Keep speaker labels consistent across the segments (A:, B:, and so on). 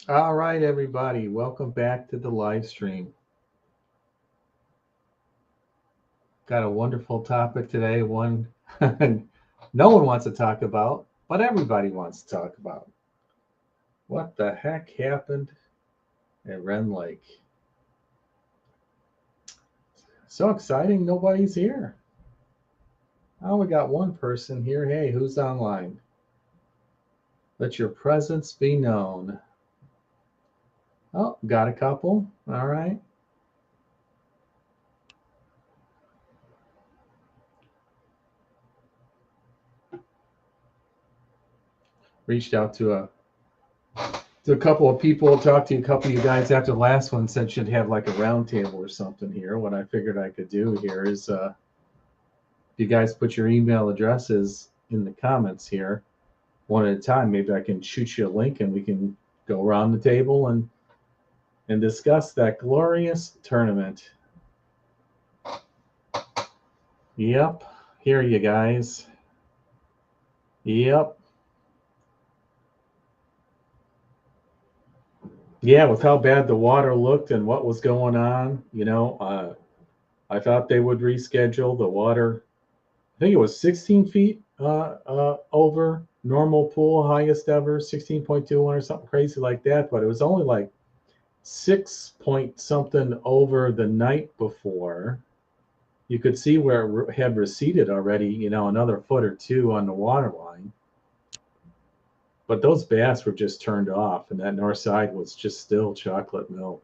A: All right, everybody, welcome back to the live stream. Got a wonderful topic today, one no one wants to talk about, but everybody wants to talk about. What the heck happened at Rend Lake? So exciting, nobody's here. Oh, we got one person here. Hey, who's online? Let your presence be known. Oh, got a couple. All right. Reached out to a couple of people, talked to a couple of you guys after the last one, said should have like a round table or something here. What I figured I could do here is if you guys put your email addresses in the comments here one at a time, maybe I can shoot you a link and we can go around the table and discuss that glorious tournament. Yep, here you guys. Yep. Yeah, with how bad the water looked and what was going on, I thought they would reschedule the water. I think it was 16 feet over normal pool, highest ever, 16.21 or something crazy like that. But it was only like 6 point something over the night before. You could see where it had receded already, another foot or two on the water line. But those bass were just turned off, and that north side was just still chocolate milk.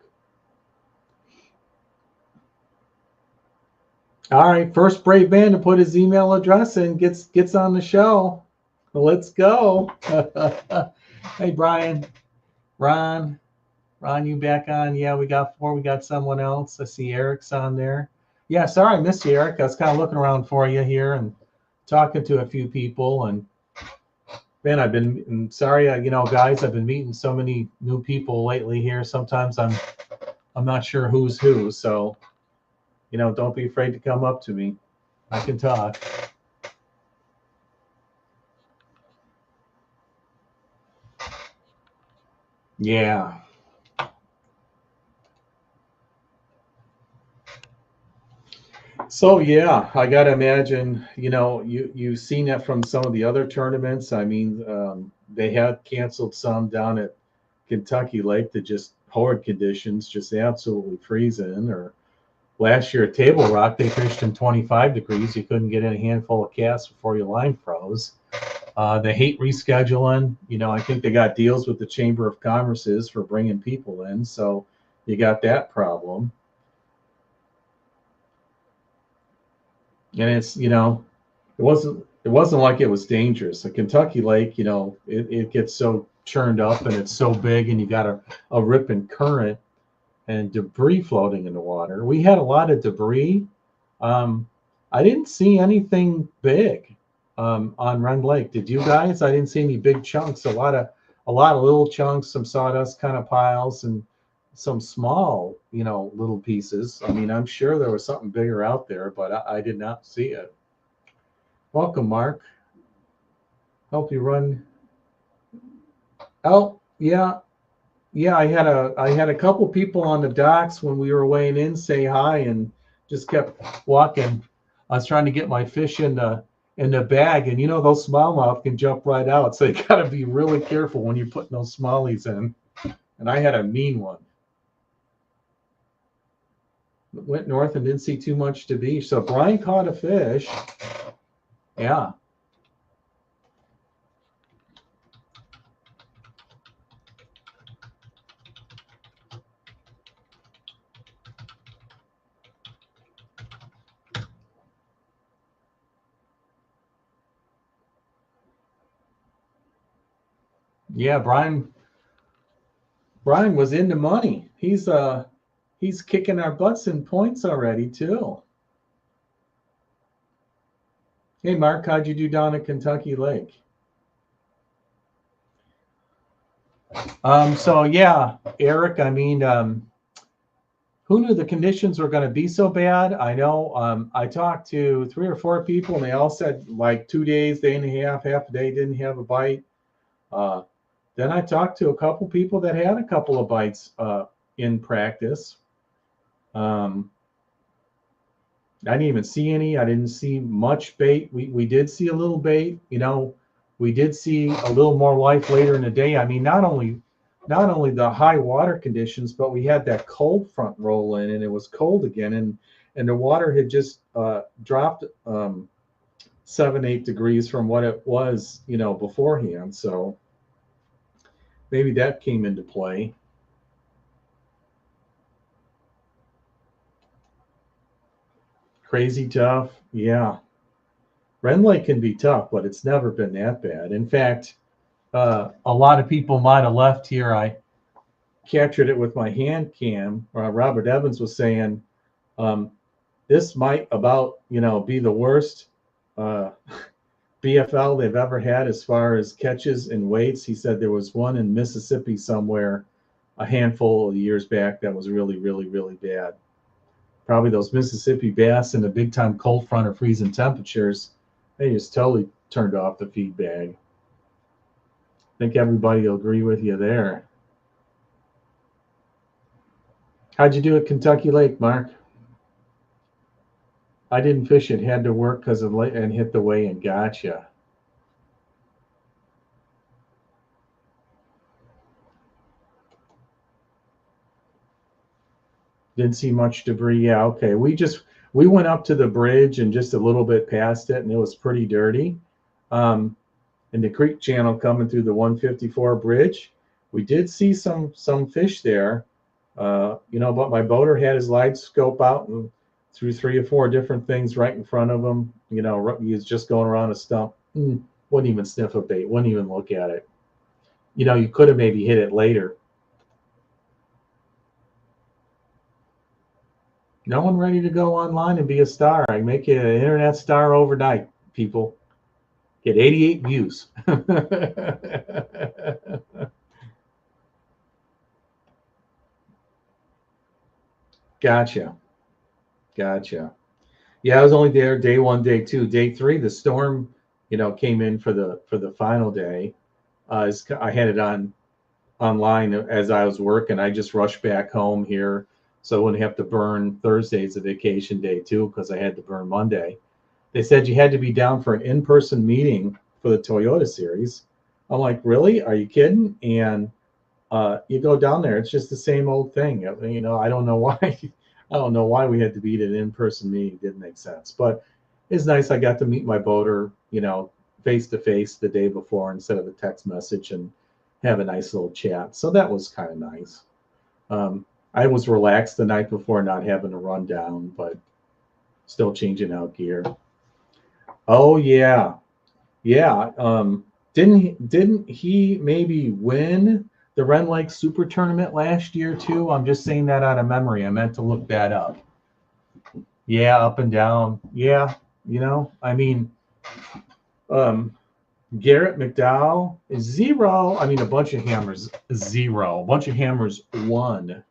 A: All right, first brave man to put his email address in gets on the show. Let's go. Hey, Brian, Ron, Ron, you back on? Yeah, we got four. We got someone else. I see Eric's on there. Yeah, sorry I missed you, Eric. I was kind of looking around for you here and talking to a few people. And man, sorry, guys, I've been meeting so many new people lately here. Sometimes I'm not sure who's who. So don't be afraid to come up to me. I can talk. Yeah. So yeah, I gotta imagine, you've seen that from some of the other tournaments. I mean, they had canceled some down at Kentucky Lake that just horrid conditions, just absolutely freezing. Or last year at Table Rock, they fished in 25 degrees. You couldn't get in a handful of casts before your line froze. They hate rescheduling. I think they got deals with the Chamber of Commerce's for bringing people in, so you got that problem. And it wasn't like it was dangerous. The Kentucky Lake, it gets so churned up and it's so big, and you got a ripping current and debris floating in the water. We had a lot of debris. Um, I didn't see anything big on Rend Lake. Did you guys? I didn't see any big chunks. A lot of little chunks, some sawdust kind of piles, and some small, little pieces. I mean, I'm sure there was something bigger out there, but I did not see it. Welcome, Mark. Help you run. Oh, yeah, yeah. I had a couple people on the docks when we were weighing in say hi and just kept walking. I was trying to get my fish in the bag, and those smallmouth can jump right out, so you got to be really careful when you're putting those smallies in. And I had a mean one. Went north and didn't see too much to beach. So Brian caught a fish. Yeah. Yeah, Brian was in the money. He's kicking our butts in points already too. Hey Mark, how'd you do down at Kentucky Lake? So yeah, Eric, I mean, who knew the conditions were going to be so bad? I know. I talked to three or four people, and they all said like 2 days, day and a half a day, didn't have a bite. Uh, Then I talked to a couple people that had a couple of bites in practice. I didn't even see any. I didn't see much bait. We did see a little bait. We did see a little more life later in the day. I mean, not only the high water conditions, but we had that cold front roll in, and it was cold again, and the water had just dropped 7-8 degrees from what it was, beforehand. So maybe that came into play. Crazy tough, yeah. Rend Lake can be tough, but it's never been that bad. In fact, a lot of people might have left here. I captured it with my hand cam. Robert Evans was saying this might about be the worst BFL they've ever had as far as catches and weights. He said there was one in Mississippi somewhere a handful of years back that was really, really, really bad. Probably those Mississippi bass in the big time cold front or freezing temperatures, they just totally turned off the feed bag. I think everybody will agree with you there. How'd you do at Kentucky Lake, Mark? I didn't fish it, had to work because of late and hit the weigh and gotcha. Didn't see much debris. Yeah, okay. We went up to the bridge and just a little bit past it, and it was pretty dirty. In the creek channel coming through the 154 bridge, we did see some fish there. But my boater had his light scope out and threw 3 or 4 different things right in front of him. He was just going around a stump. Wouldn't even sniff a bait. Wouldn't even look at it. You could have maybe hit it later. No one ready to go online and be a star. I make you an internet star overnight, people. Get 88 views. Gotcha. Yeah, I was only there day 1, day 2, day 3. The storm, came in for the final day. I had it online as I was working. I just rushed back home here, so I wouldn't have to burn Thursday's a vacation day too, because I had to burn Monday. They said you had to be down for an in-person meeting for the Toyota series. I'm like, really? Are you kidding? And you go down there, it's just the same old thing. I don't know why. I don't know why we had to be at an in-person meeting. It didn't make sense, but it's nice. I got to meet my boater, face to face the day before instead of a text message, and have a nice little chat. So that was kind of nice. I was relaxed the night before, not having to run down, but still changing out gear. Oh yeah. Didn't he maybe win the Rend Lake Super Tournament last year too? I'm just saying that out of memory. I meant to look that up. Yeah, up and down. Yeah, I mean, Garrett McDowell is 0. I mean, a bunch of hammers 0. A bunch of hammers 1.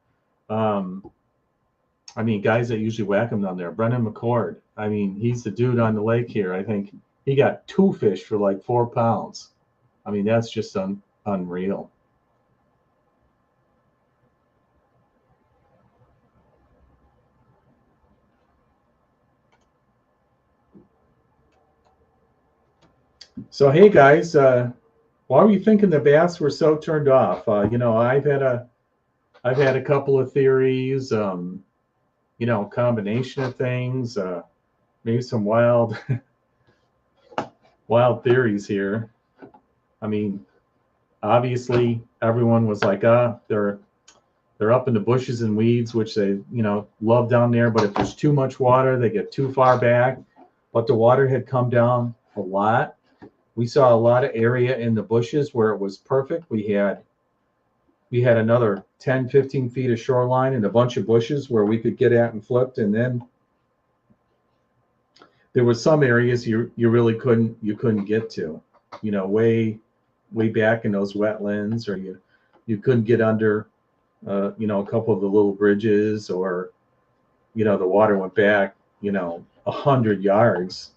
A: I mean, guys that usually whack them down there. Brendan McCord. I mean, he's the dude on the lake here. I think he got 2 fish for like 4 pounds. I mean, that's just unreal. So hey guys, why were you thinking the bass were so turned off? I've had a couple of theories. Combination of things. Maybe some wild theories here. I mean, obviously everyone was like, they're up in the bushes and weeds, which they love down there. But if there's too much water, they get too far back. But the water had come down a lot. We saw a lot of area in the bushes where it was perfect. We had another 10, 15 feet of shoreline and a bunch of bushes where we could get at and flipped. And then there were some areas you really couldn't get to, way back in those wetlands, or you couldn't get under, a couple of the little bridges, or, the water went back, 100 yards,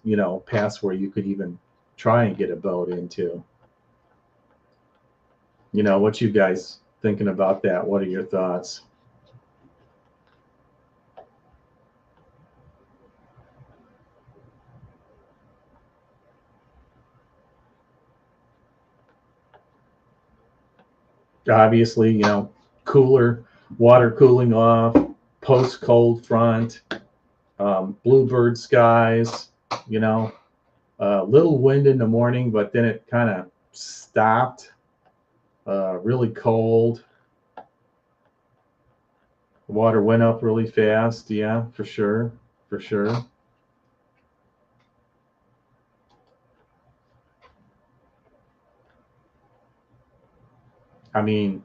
A: past where you could even try and get a boat into. You know, what you guys thinking about that? What are your thoughts? Obviously, you know, cooler, water cooling off, post cold front, bluebird skies, you know, little wind in the morning, but then it kind of stopped, really cold. The water went up really fast. Yeah, for sure. For sure. I mean,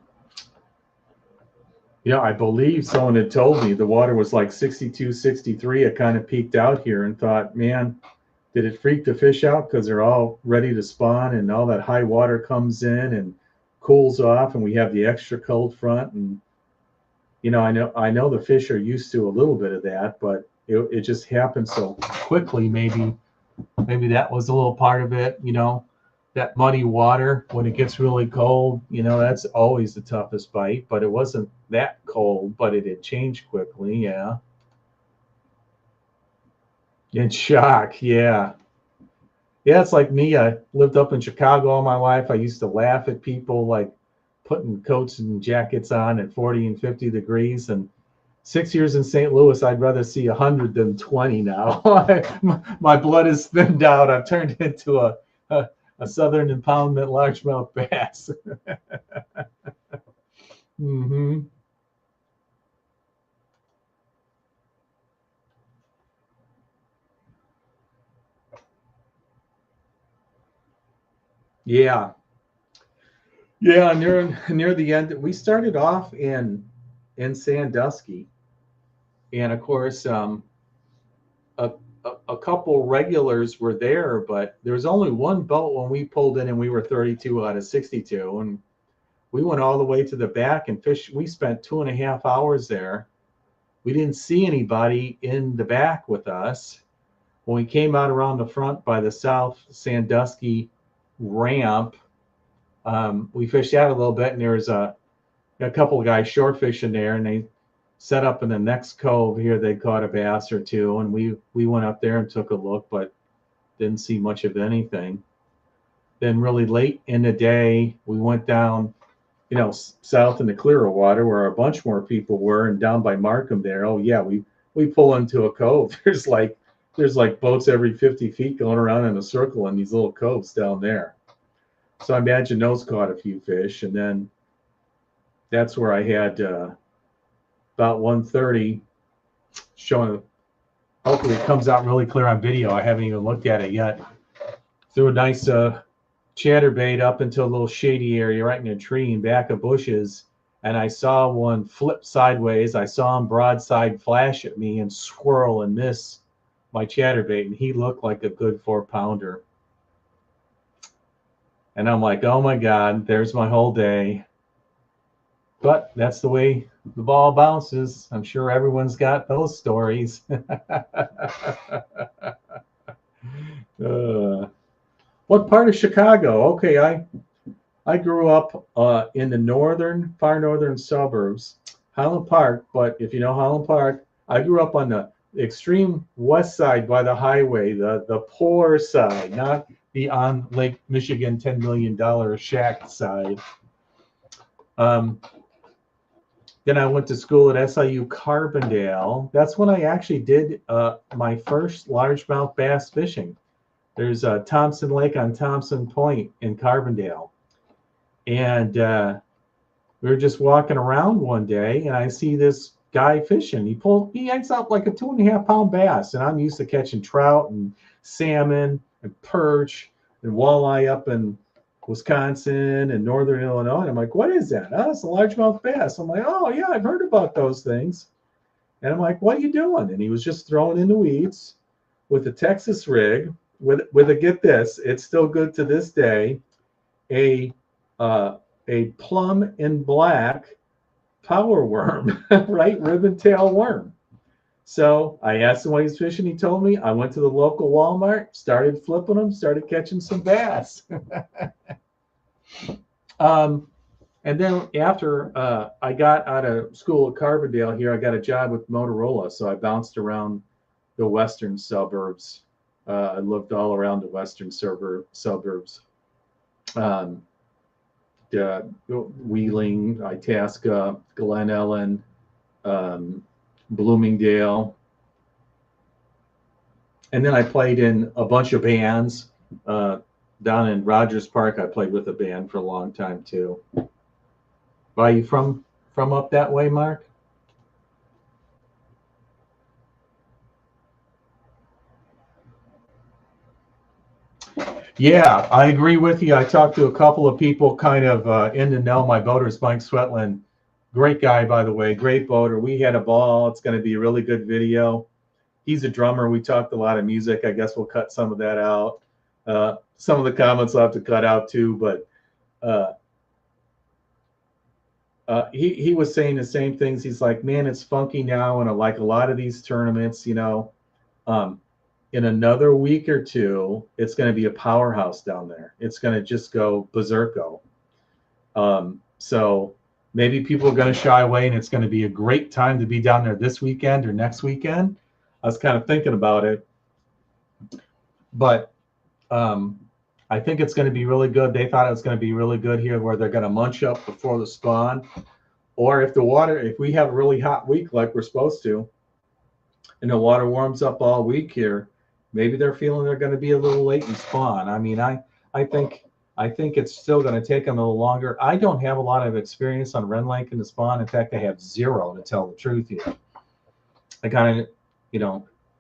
A: you know, I believe someone had told me the water was like 62, 63. It kind of peaked out here and thought, man, did it freak the fish out because they're all ready to spawn and all that high water comes in and cools off and we have the extra cold front. And you know, I know the fish are used to a little bit of that, but it just happened so quickly. Maybe that was a little part of it. You know, that muddy water when it gets really cold, you know, that's always the toughest bite. But it wasn't that cold, but it had changed quickly. Yeah. In shock. Yeah. Yeah, it's like me. I lived up in Chicago all my life. I used to laugh at people like putting coats and jackets on at 40 and 50 degrees. And 6 years in St. Louis, I'd rather see 100 than 20 now. My blood is thinned out. I've turned into a Southern impoundment largemouth bass. hmm Yeah. Yeah, near the end, we started off in Sandusky, and of course, a, a couple regulars were there, but there was only one boat when we pulled in, and we were 32 out of 62, and we went all the way to the back and fished. We spent 2.5 hours there. We didn't see anybody in the back with us. When we came out around the front by the South Sandusky ramp, we fished out a little bit, and there was a couple of guys short fishing there, and they set up in the next cove here. They caught a bass or two, and we went up there and took a look, but didn't see much of anything. Then really late in the day, we went down, you know, south in the clearer water where a bunch more people were, and down by Markham there. Oh yeah, we pull into a cove. There's like boats every 50 feet going around in a circle in these little coves down there. So I imagine those caught a few fish, and then that's where I had about 1:30 showing. Hopefully it comes out really clear on video. I haven't even looked at it yet. Threw a nice chatterbait up into a little shady area right in a tree in back of bushes, and I saw one flip sideways. I saw him broadside flash at me and swirl and miss my chatterbait, and he looked like a good 4-pounder. And I'm like, oh my God, there's my whole day. But that's the way the ball bounces. I'm sure everyone's got those stories. What part of Chicago? Okay, I grew up in the far northern suburbs, Highland Park. But if you know Highland Park, I grew up on the extreme west side by the highway, the poor side, not the on Lake Michigan $10 million shack side. Um, then I went to school at SIU Carbondale. That's when I actually did my first largemouth bass fishing. There's Thompson Lake on Thompson Point in Carbondale. And we were just walking around one day, and I see this guy fishing. He yanks out like a 2.5 pound bass, and I'm used to catching trout and salmon and perch and walleye up in Wisconsin and northern Illinois. And I'm like, what is that? Oh, it's a largemouth bass. I'm like, oh yeah, I've heard about those things. And I'm like, what are you doing? And he was just throwing in the weeds with a Texas rig, with a, get this, it's still good to this day, a plum and black power worm, right? Ribbon tail worm. So I asked him what he's fishing. He told me. I went to the local Walmart, started flipping them, started catching some bass. um, And then after I got out of school at Carbondale here, I got a job with Motorola. So I bounced around the western suburbs. I lived all around the western suburbs. Um, Wheeling, Itasca, Glen Ellen, Bloomingdale. And then I played in a bunch of bands. Down in Rogers Park, I played with a band for a long time too. Are you from up that way, Mark? Yeah, I agree with you. I talked to a couple of people kind of in the know. My boater's Mike Swetland. Great guy, by the way. Great boater. We had a ball. It's going to be a really good video. He's a drummer. We talked a lot of music. I guess we'll cut some of that out. Some of the comments I'll have to cut out too, but uh, he was saying the same things. He's like, man, it's funky now, and like a lot of these tournaments, um, in another week or two, it's going to be a powerhouse down there. It's going to just go berserko. So maybe people are going to shy away, and it's going to be a great time to be down there this weekend or next weekend. I was kind of thinking about it, but I think it's going to be really good. They thought it was going to be really good here, where they're going to munch up before the spawn, or if we have a really hot week like we're supposed to, and the water warms up all week here, maybe they're feeling they're going to be a little late in spawn. I mean, I think it's still going to take them a little longer. I don't have a lot of experience on Rend Lake in the spawn. In fact, I have zero, to tell the truth here. I kind of,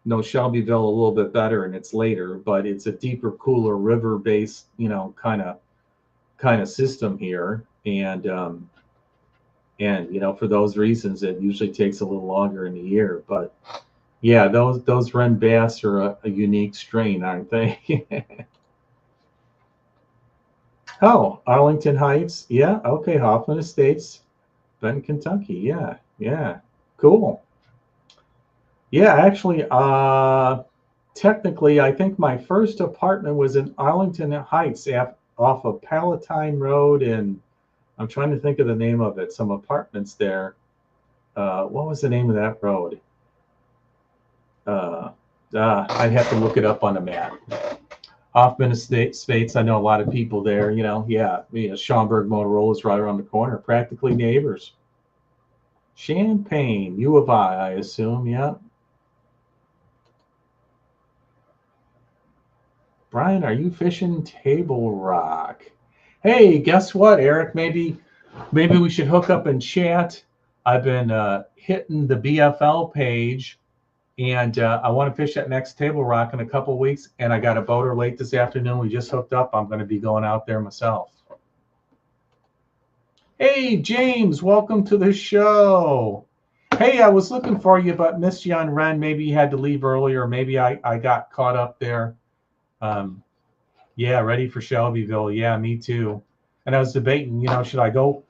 A: know Shelbyville a little bit better, and it's later, but it's a deeper, cooler, river-based, kind of system here, and for those reasons, it usually takes a little longer in the year. But yeah, those Rend bass are a unique strain, aren't they? Oh, Arlington Heights. Yeah, okay. Hoffman Estates, Benton, Kentucky. Yeah, cool. Yeah, actually, technically, I think my first apartment was in Arlington Heights off of Palatine Road, and I'm trying to think of the name of it. Some apartments there. What was the name of that road? I'd have to look it up on the map. Hoffman Estates. I know a lot of people there. Yeah. Schaumburg Motorola is right around the corner, practically neighbors. Champaign, U of I assume. Yeah. Brian, are you fishing Table Rock? Hey, guess what, Eric? Maybe we should hook up and chat. I've been hitting the BFL page, and I want to fish that next Table Rock in a couple of weeks. And I got a boater late this afternoon. We just hooked up. I'm going to be going out there myself. Hey, James, welcome to the show. Hey, I was looking for you, but missed you on Rend. Maybe you had to leave earlier. Maybe I got caught up there. Yeah, ready for Shelbyville. Yeah, me too. And I was debating, should I go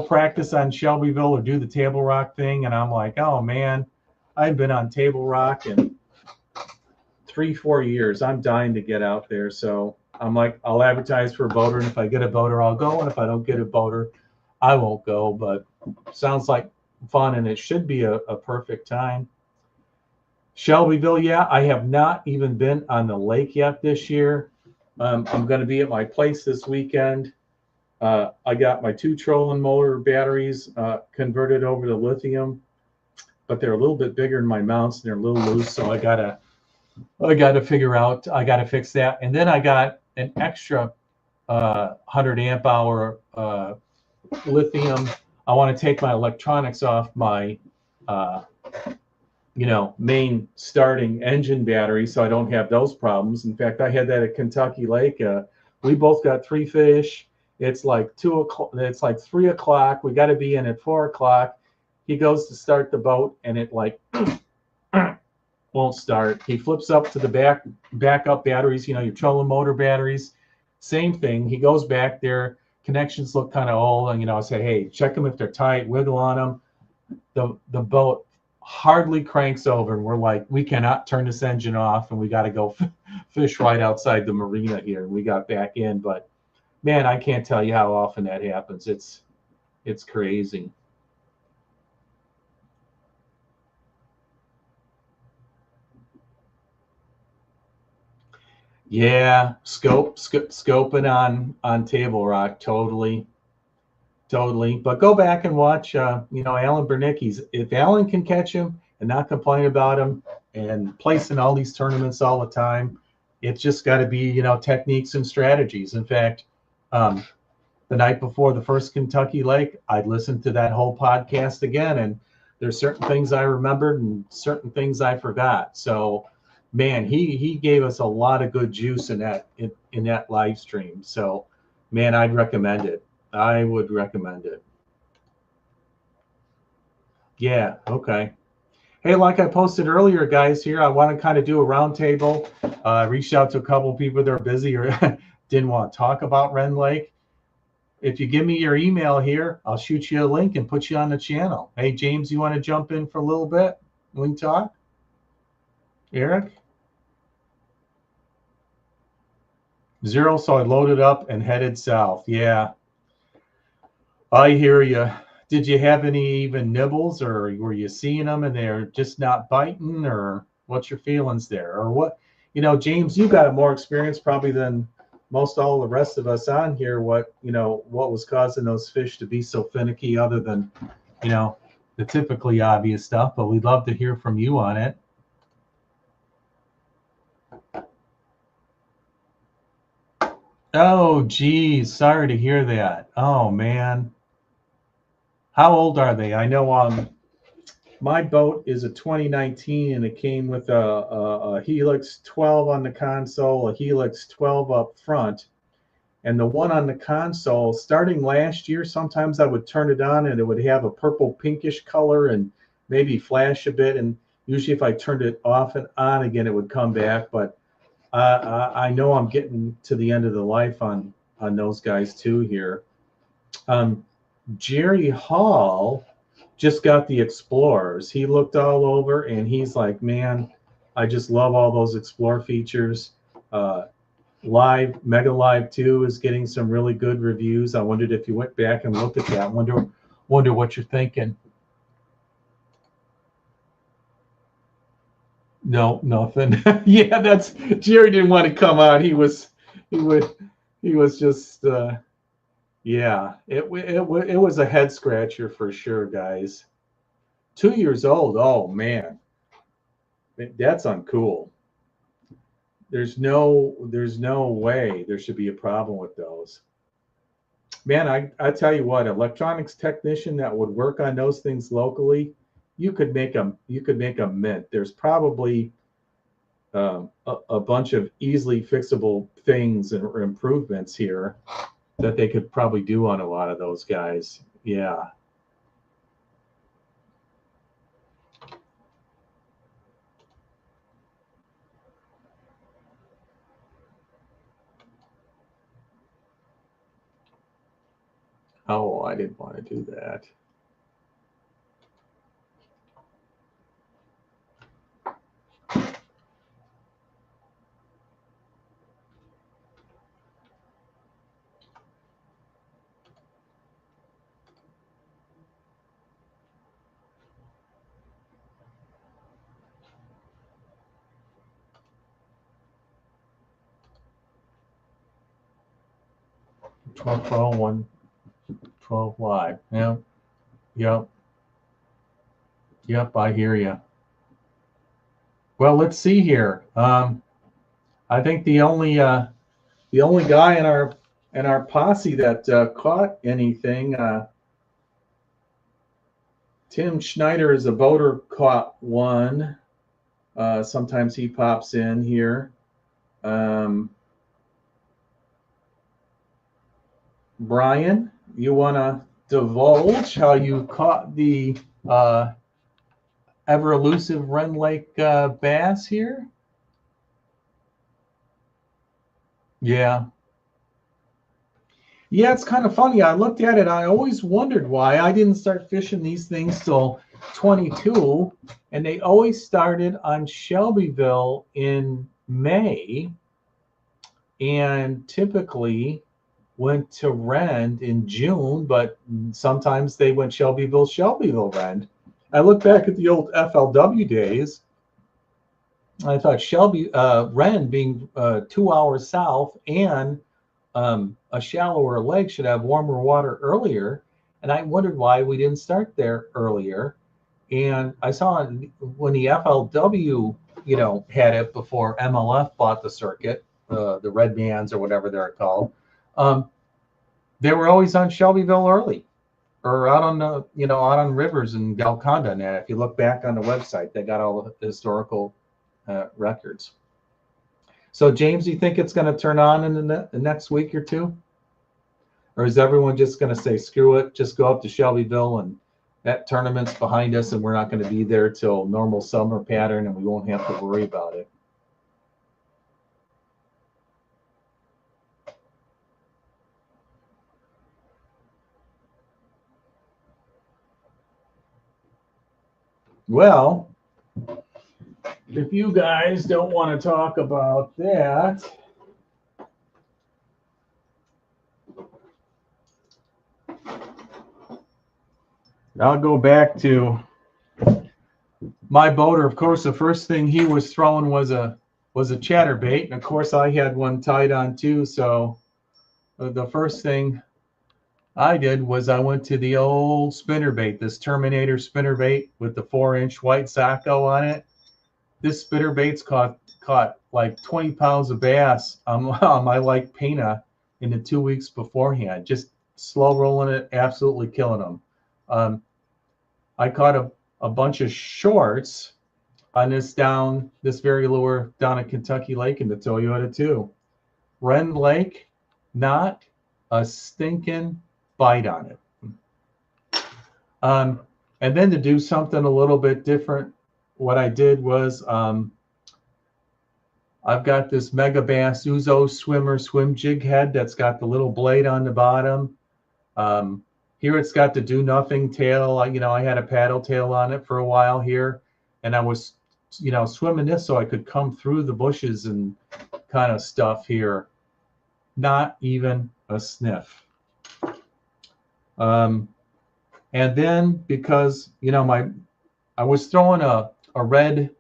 A: practice on Shelbyville or do the Table Rock thing? And I'm like, oh man, I've been on Table Rock in 3-4 years. I'm dying to get out there. So I'm like, I'll advertise for a boater, and if I get a boater, I'll go. And if I don't get a boater, I won't go. But sounds like fun, and it should be a perfect time. Shelbyville, yeah, I have not even been on the lake yet this year. I'm going to be at my place this weekend. I got my 2 trolling motor batteries converted over to lithium, but they're a little bit bigger than my mounts, and they're a little loose, so I gotta figure out. I gotta fix that, and then I got an extra 100 amp hour lithium. I want to take my electronics off my main starting engine battery, so I don't have those problems. In fact, I had that at Kentucky Lake. We both got 3 fish. It's like 2 o'clock. It's like 3 o'clock. We got to be in at 4 o'clock. He goes to start the boat, and it like won't start. He flips up to the backup batteries. Your trolling motor batteries. Same thing. He goes back there. Connections look kind of old, and I say, hey, check them if they're tight. Wiggle on them. The boat hardly cranks over, and we're like, we cannot turn this engine off, and we got to go fish right outside the marina here. And we got back in, but man, I can't tell you how often that happens. It's It's crazy. Yeah, scoping on Table Rock, totally, totally. But go back and watch, Alan Bernicki's. If Alan can catch him and not complain about him and placing all these tournaments all the time, it's just got to be, techniques and strategies. In fact, um, the night before the first Kentucky Lake, I listened to that whole podcast again, and there's certain things I remembered and certain things I forgot. So, man, he gave us a lot of good juice in that live stream. So, man, I'd recommend it. I would recommend it. Yeah. Okay. Hey, like I posted earlier, guys, here, I want to kind of do a roundtable. I reached out to a couple of people that are busy or didn't want to talk about Rend Lake. If you give me your email here, I'll shoot you a link and put you on the channel. Hey, James, you want to jump in for a little bit? We can talk. Eric? 0, so I loaded up and headed south. Yeah, I hear you. Did you have any even nibbles, or were you seeing them and they're just not biting, or what's your feelings there? Or what, James, you got more experience probably than most all the rest of us on here. What was causing those fish to be so finicky other than, the typically obvious stuff, but we'd love to hear from you on it. Oh, geez, sorry to hear that. Oh, man. How old are they? I know my boat is a 2019 and it came with a Helix 12 on the console, a Helix 12 up front. And the one on the console, starting last year, sometimes I would turn it on and it would have a purple pinkish color and maybe flash a bit. And usually if I turned it off and on again, it would come back. But I know I'm getting to the end of the life on those guys too here. Jerry Hall just got the Explorers. He looked all over and he's like, man, I just love all those Explorer features. Mega Live 2 is getting some really good reviews. I wondered if you went back and looked at that. Wonder what you're thinking. No, nothing. Yeah, that's Jerry didn't want to come on. He was just yeah. It was a head scratcher for sure, guys. 2 years old. Oh man, that's uncool. There's no way there should be a problem with those. Man, I tell you what, electronics technician that would work on those things locally, you could make a mint. There's probably a bunch of easily fixable things and improvements here that they could probably do on a lot of those guys. Yeah. Oh, I didn't want to do that. One 12 live. Yeah. Yep. Yep. I hear you. Well, let's see here. I think the only guy in our posse that caught anything, Tim Schneider is a boater, caught one. Sometimes he pops in here. Brian, you want to divulge how you caught the ever elusive Rend Lake bass here? Yeah. Yeah, it's kind of funny. I looked at it. I always wondered why I didn't start fishing these things till 22, and they always started on Shelbyville in May, and typically went to Rend in June, but sometimes they went Shelbyville, Rend. I look back at the old FLW days. I thought Rend being 2 hours south and a shallower lake should have warmer water earlier. And I wondered why we didn't start there earlier. And I saw when the FLW, had it before MLF bought the circuit, the Red Bands or whatever they're called. They were always on Shelbyville early, or out on out on rivers in Golconda. And if you look back on the website, they got all the historical records. So James, you think it's going to turn on in the next week or two? Or is everyone just going to say, screw it, just go up to Shelbyville and that tournament's behind us and we're not going to be there till normal summer pattern and we won't have to worry about it? Well, if you guys don't want to talk about that, I'll go back to my boater. Of course, the first thing he was throwing was a chatterbait, and of course I had one tied on too. So the first thing I did was I went to the old spinnerbait, this Terminator spinnerbait with the 4-inch white Sacco on it. This spinnerbait's caught like 20 pounds of bass on my Lake Pena in the 2 weeks beforehand. Just slow rolling it, absolutely killing them. I caught a bunch of shorts on this very lure down at Kentucky Lake in the Toyota too. Rend Lake, not a stinking bite on it. And then to do something a little bit different, what I did was I've got this Mega Bass Uzo swim jig head that's got the little blade on the bottom. Here it's got the do nothing tail. I had a paddle tail on it for a while here, and I was, swimming this so I could come through the bushes and kind of stuff here. Not even a sniff. And then because, I was throwing a red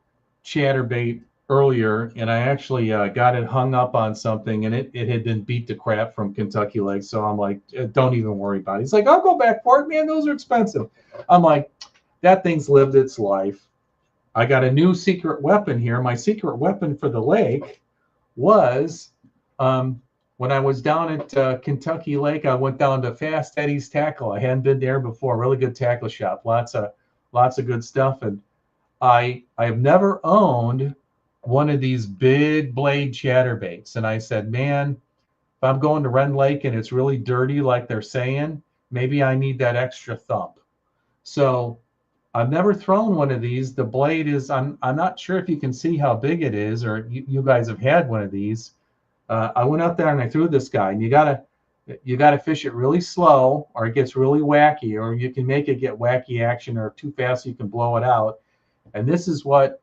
A: chatterbait earlier, and I actually got it hung up on something, and it had been beat to crap from Kentucky Lake. So I'm like, don't even worry about it. He's like, I'll go back for it, man. Those are expensive. I'm like, that thing's lived its life. I got a new secret weapon here. My secret weapon for the lake was when I was down at Kentucky Lake, I went down to Fast Eddie's Tackle. I hadn't been there before. Really good tackle shop. Lots of good stuff. And I have never owned one of these big blade chatterbaits. And I said, man, if I'm going to Rend Lake and it's really dirty like they're saying, maybe I need that extra thump. So I've never thrown one of these. The blade is, I'm not sure if you can see how big it is, or you guys have had one of these. I went up there and I threw this guy, and you gotta fish it really slow, or it gets really wacky, or you can make it get wacky action, or too fast so you can blow it out. And this is what,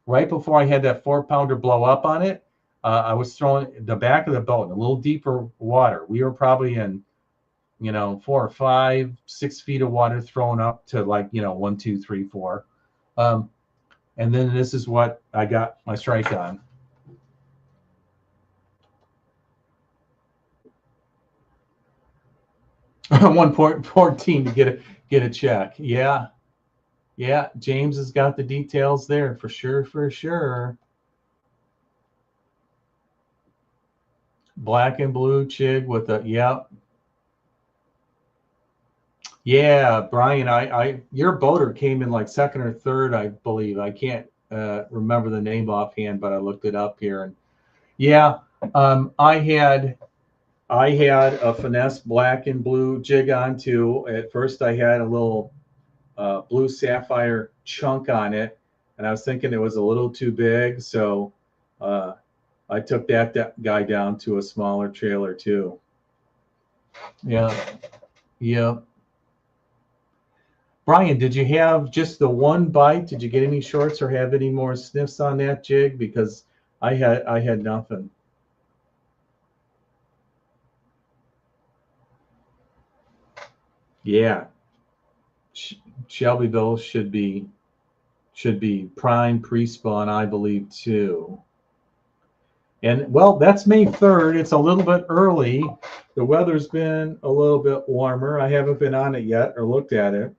A: right before I had that 4-pounder blow up on it, I was throwing the back of the boat in a little deeper water. We were probably in, 4 or 5, 6 feet of water thrown up to 1, 2, 3, 4. And then this is what I got my strike on. 1.14 to get a check. Yeah. James has got the details there for sure. Black and blue chig with a Yeah, Brian, your boater came in like second or third, I believe. I can't remember the name offhand, but I looked it up here. And yeah, I had a finesse black and blue jig on too. At first, I had a little blue sapphire chunk on it, and I was thinking it was a little too big, so I took that guy down to a smaller trailer too. Yeah. Brian, did you have just the one bite? Did you get any shorts or have any more sniffs on that jig? Because I had nothing. Yeah, Shelbyville should be prime pre-spawn, I believe, too. And well, that's May 3rd. It's a little bit early. The weather's been a little bit warmer. I haven't been on it yet or looked at it.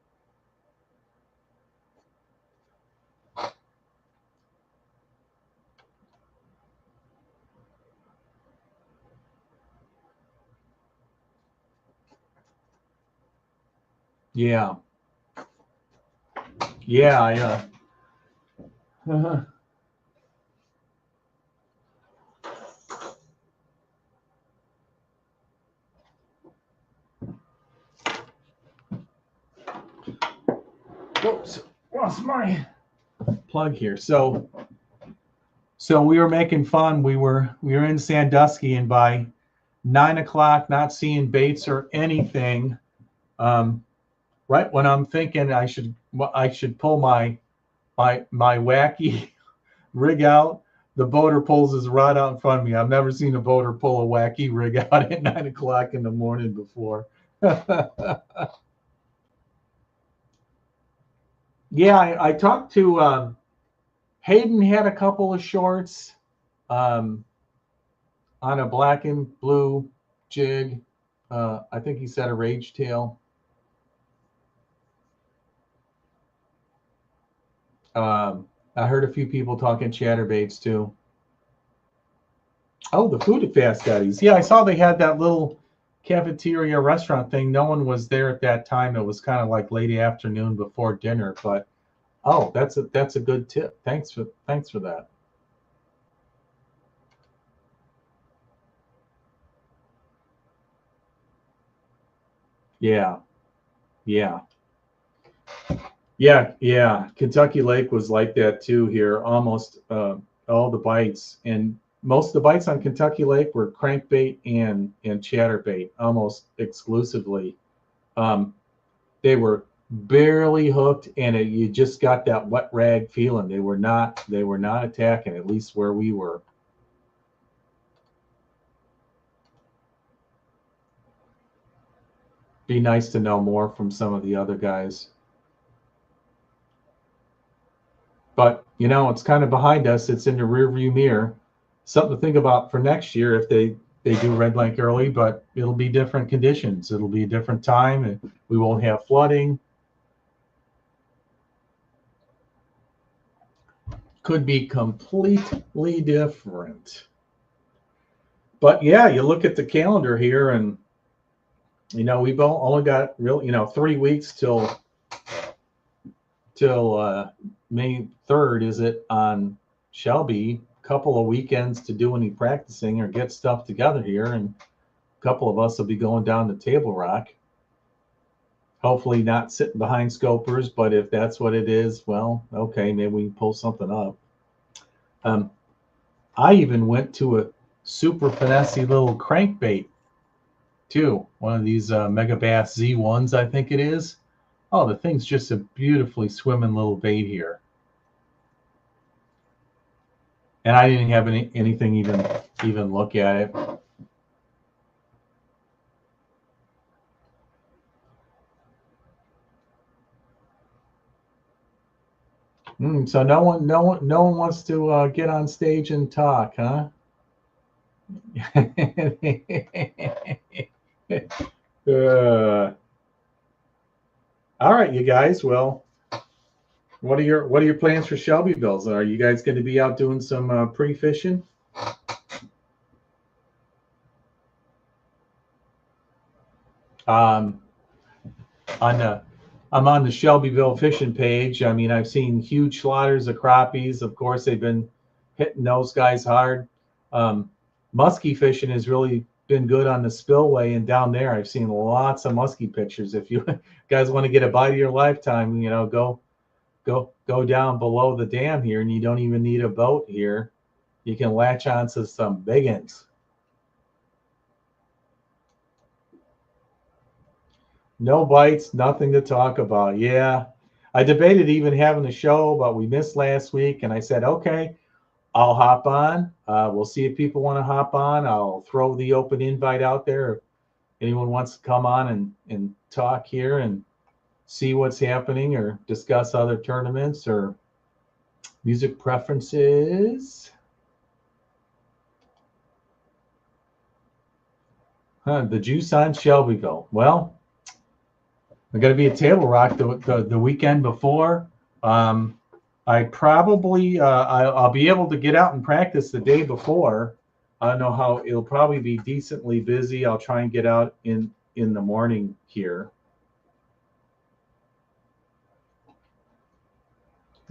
A: Yeah. Yeah, yeah. Whoops, lost my plug here. So we were making fun. We were in Sandusky, and by 9 o'clock, not seeing baits or anything. Right when I'm thinking I should pull my wacky rig out, the boater pulls his rod out in front of me. I've never seen a boater pull a wacky rig out at 9 o'clock in the morning before. Yeah, I talked to Hayden. Had a couple of shorts on a black and blue jig. I think he said a rage tail. I heard a few people talking chatterbaits too. Oh, the Food Fast Daddies. Yeah, I saw they had that little cafeteria restaurant thing. No one was there at that time. It was kind of like late afternoon before dinner. But oh, that's a good tip. Thanks for that. Yeah, yeah, yeah. Kentucky Lake was like that too here. Almost all the bites, and most of the bites on Kentucky Lake were crankbait and chatterbait, almost exclusively. Um, they were barely hooked, and you just got that wet rag feeling. They were not attacking, at least where we were. Be nice to know more from some of the other guys. But it's kind of behind us. It's in the rearview mirror. Something to think about for next year if they do Red Lake early, but it'll be different conditions. It'll be a different time, and we won't have flooding. Could be completely different. But yeah, you look at the calendar here, and we've only got 3 weeks till May 3rd. Is it on Shelby? Couple of weekends to do any practicing or get stuff together here, and a couple of us will be going down to Table Rock. Hopefully not sitting behind scopers, but if that's what it is, well, okay, maybe we can pull something up. I even went to a super finessey little crankbait too. One of these Megabass Z1s, I think it is. Oh, the thing's just a beautifully swimming little bait here. And I didn't have anything even look at it. So no one wants to get on stage and talk, huh? All right, you guys. Well, what are your plans for Shelbyville? Are you guys going to be out doing some pre-fishing? I'm on the Shelbyville fishing page. I mean, I've seen huge slaughters of crappies. Of course, they've been hitting those guys hard. Muskie fishing has really been good on the spillway, and down there I've seen lots of muskie pictures. If you guys want to get a bite of your lifetime, go down below the dam here, and you don't even need a boat here. You can latch onto some big ones. No bites, nothing to talk about. Yeah, I debated even having a show, but we missed last week, and I said, okay, I'll hop on. We'll see if people want to hop on. I'll throw the open invite out there. anyone wants to come on and talk here and see what's happening or discuss other tournaments or music preferences. The Juice on Shelbyville. Well, I'm going to be at Table Rock the weekend before. I probably I'll be able to get out and practice the day before. I don't know how it'll probably be decently busy. I'll try and get out in the morning here.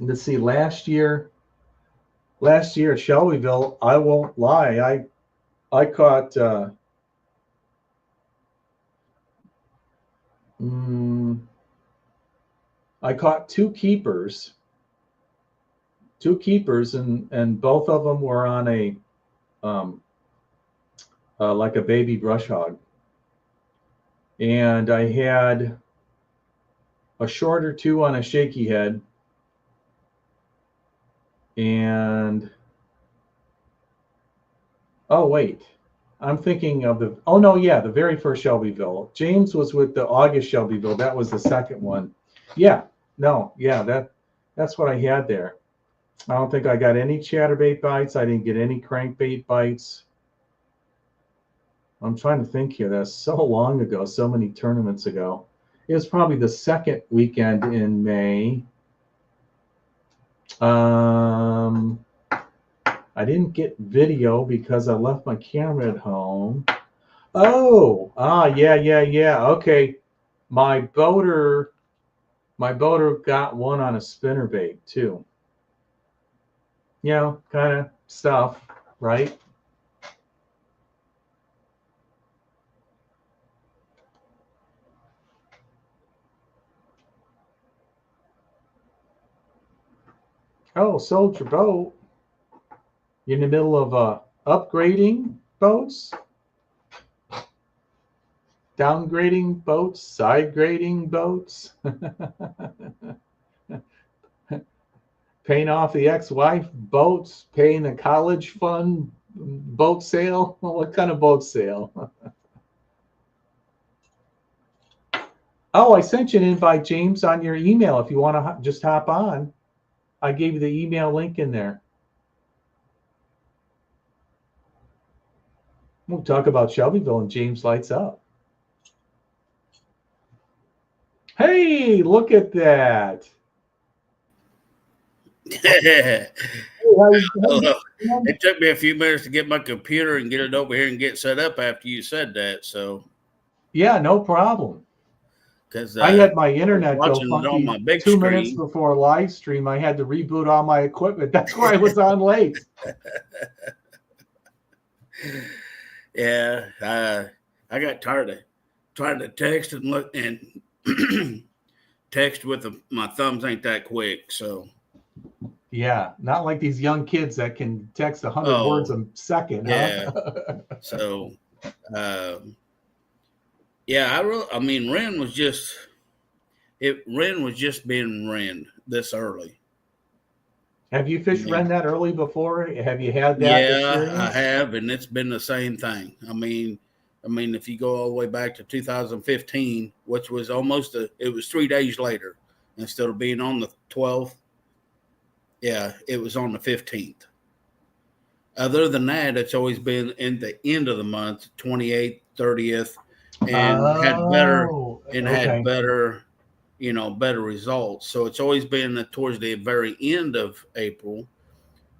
A: Let's see. Last year at Shelbyville, I won't lie, I caught I caught two keepers, and both of them were on a like a baby brush hog, and I had a short or two on a shaky head, and oh wait, I'm thinking of the the very first Shelbyville. James was with the August Shelbyville. That was the second one. That's what I had there. I don't think I got any chatterbait bites. I didn't get any crankbait bites. I'm trying to think here. That's so long ago, so many tournaments ago. It was probably the second weekend in May. I didn't get video because I left my camera at home. Yeah. Okay. My boater got one on a spinnerbait too. Kind of stuff, right? Oh, Soldier Boat. You're in the middle of upgrading boats, downgrading boats, side grading boats, paying off the ex-wife boats, paying a college fund boat sale. What kind of boat sale? Oh, I sent you an invite, James, on your email. If you want to just hop on, I gave you the email link in there. We'll talk about Shelbyville, and James lights up. Hey, look at that.
B: It took me a few minutes to get my computer and get it over here and get set up after you said that. So
A: yeah, no problem. Because I had my internet go funky 2 minutes before live stream. I had to reboot all my equipment. That's why I was on late.
B: Yeah, I got tired of trying to text and look and text with my thumbs ain't that quick. So
A: yeah, not like these young kids that can text 100 words a second.
B: Yeah.
A: Huh?
B: So I mean, Rend was just being Rend this early.
A: Have you fished Rend that early before? Have you had that experience?
B: I have, and it's been the same thing. I mean, if you go all the way back to 2015, which was it was 3 days later, instead of being on the 12th, it was on the 15th. Other than that, it's always been in the end of the month, 28th, 30th, and had better better results. So it's always been towards the very end of April.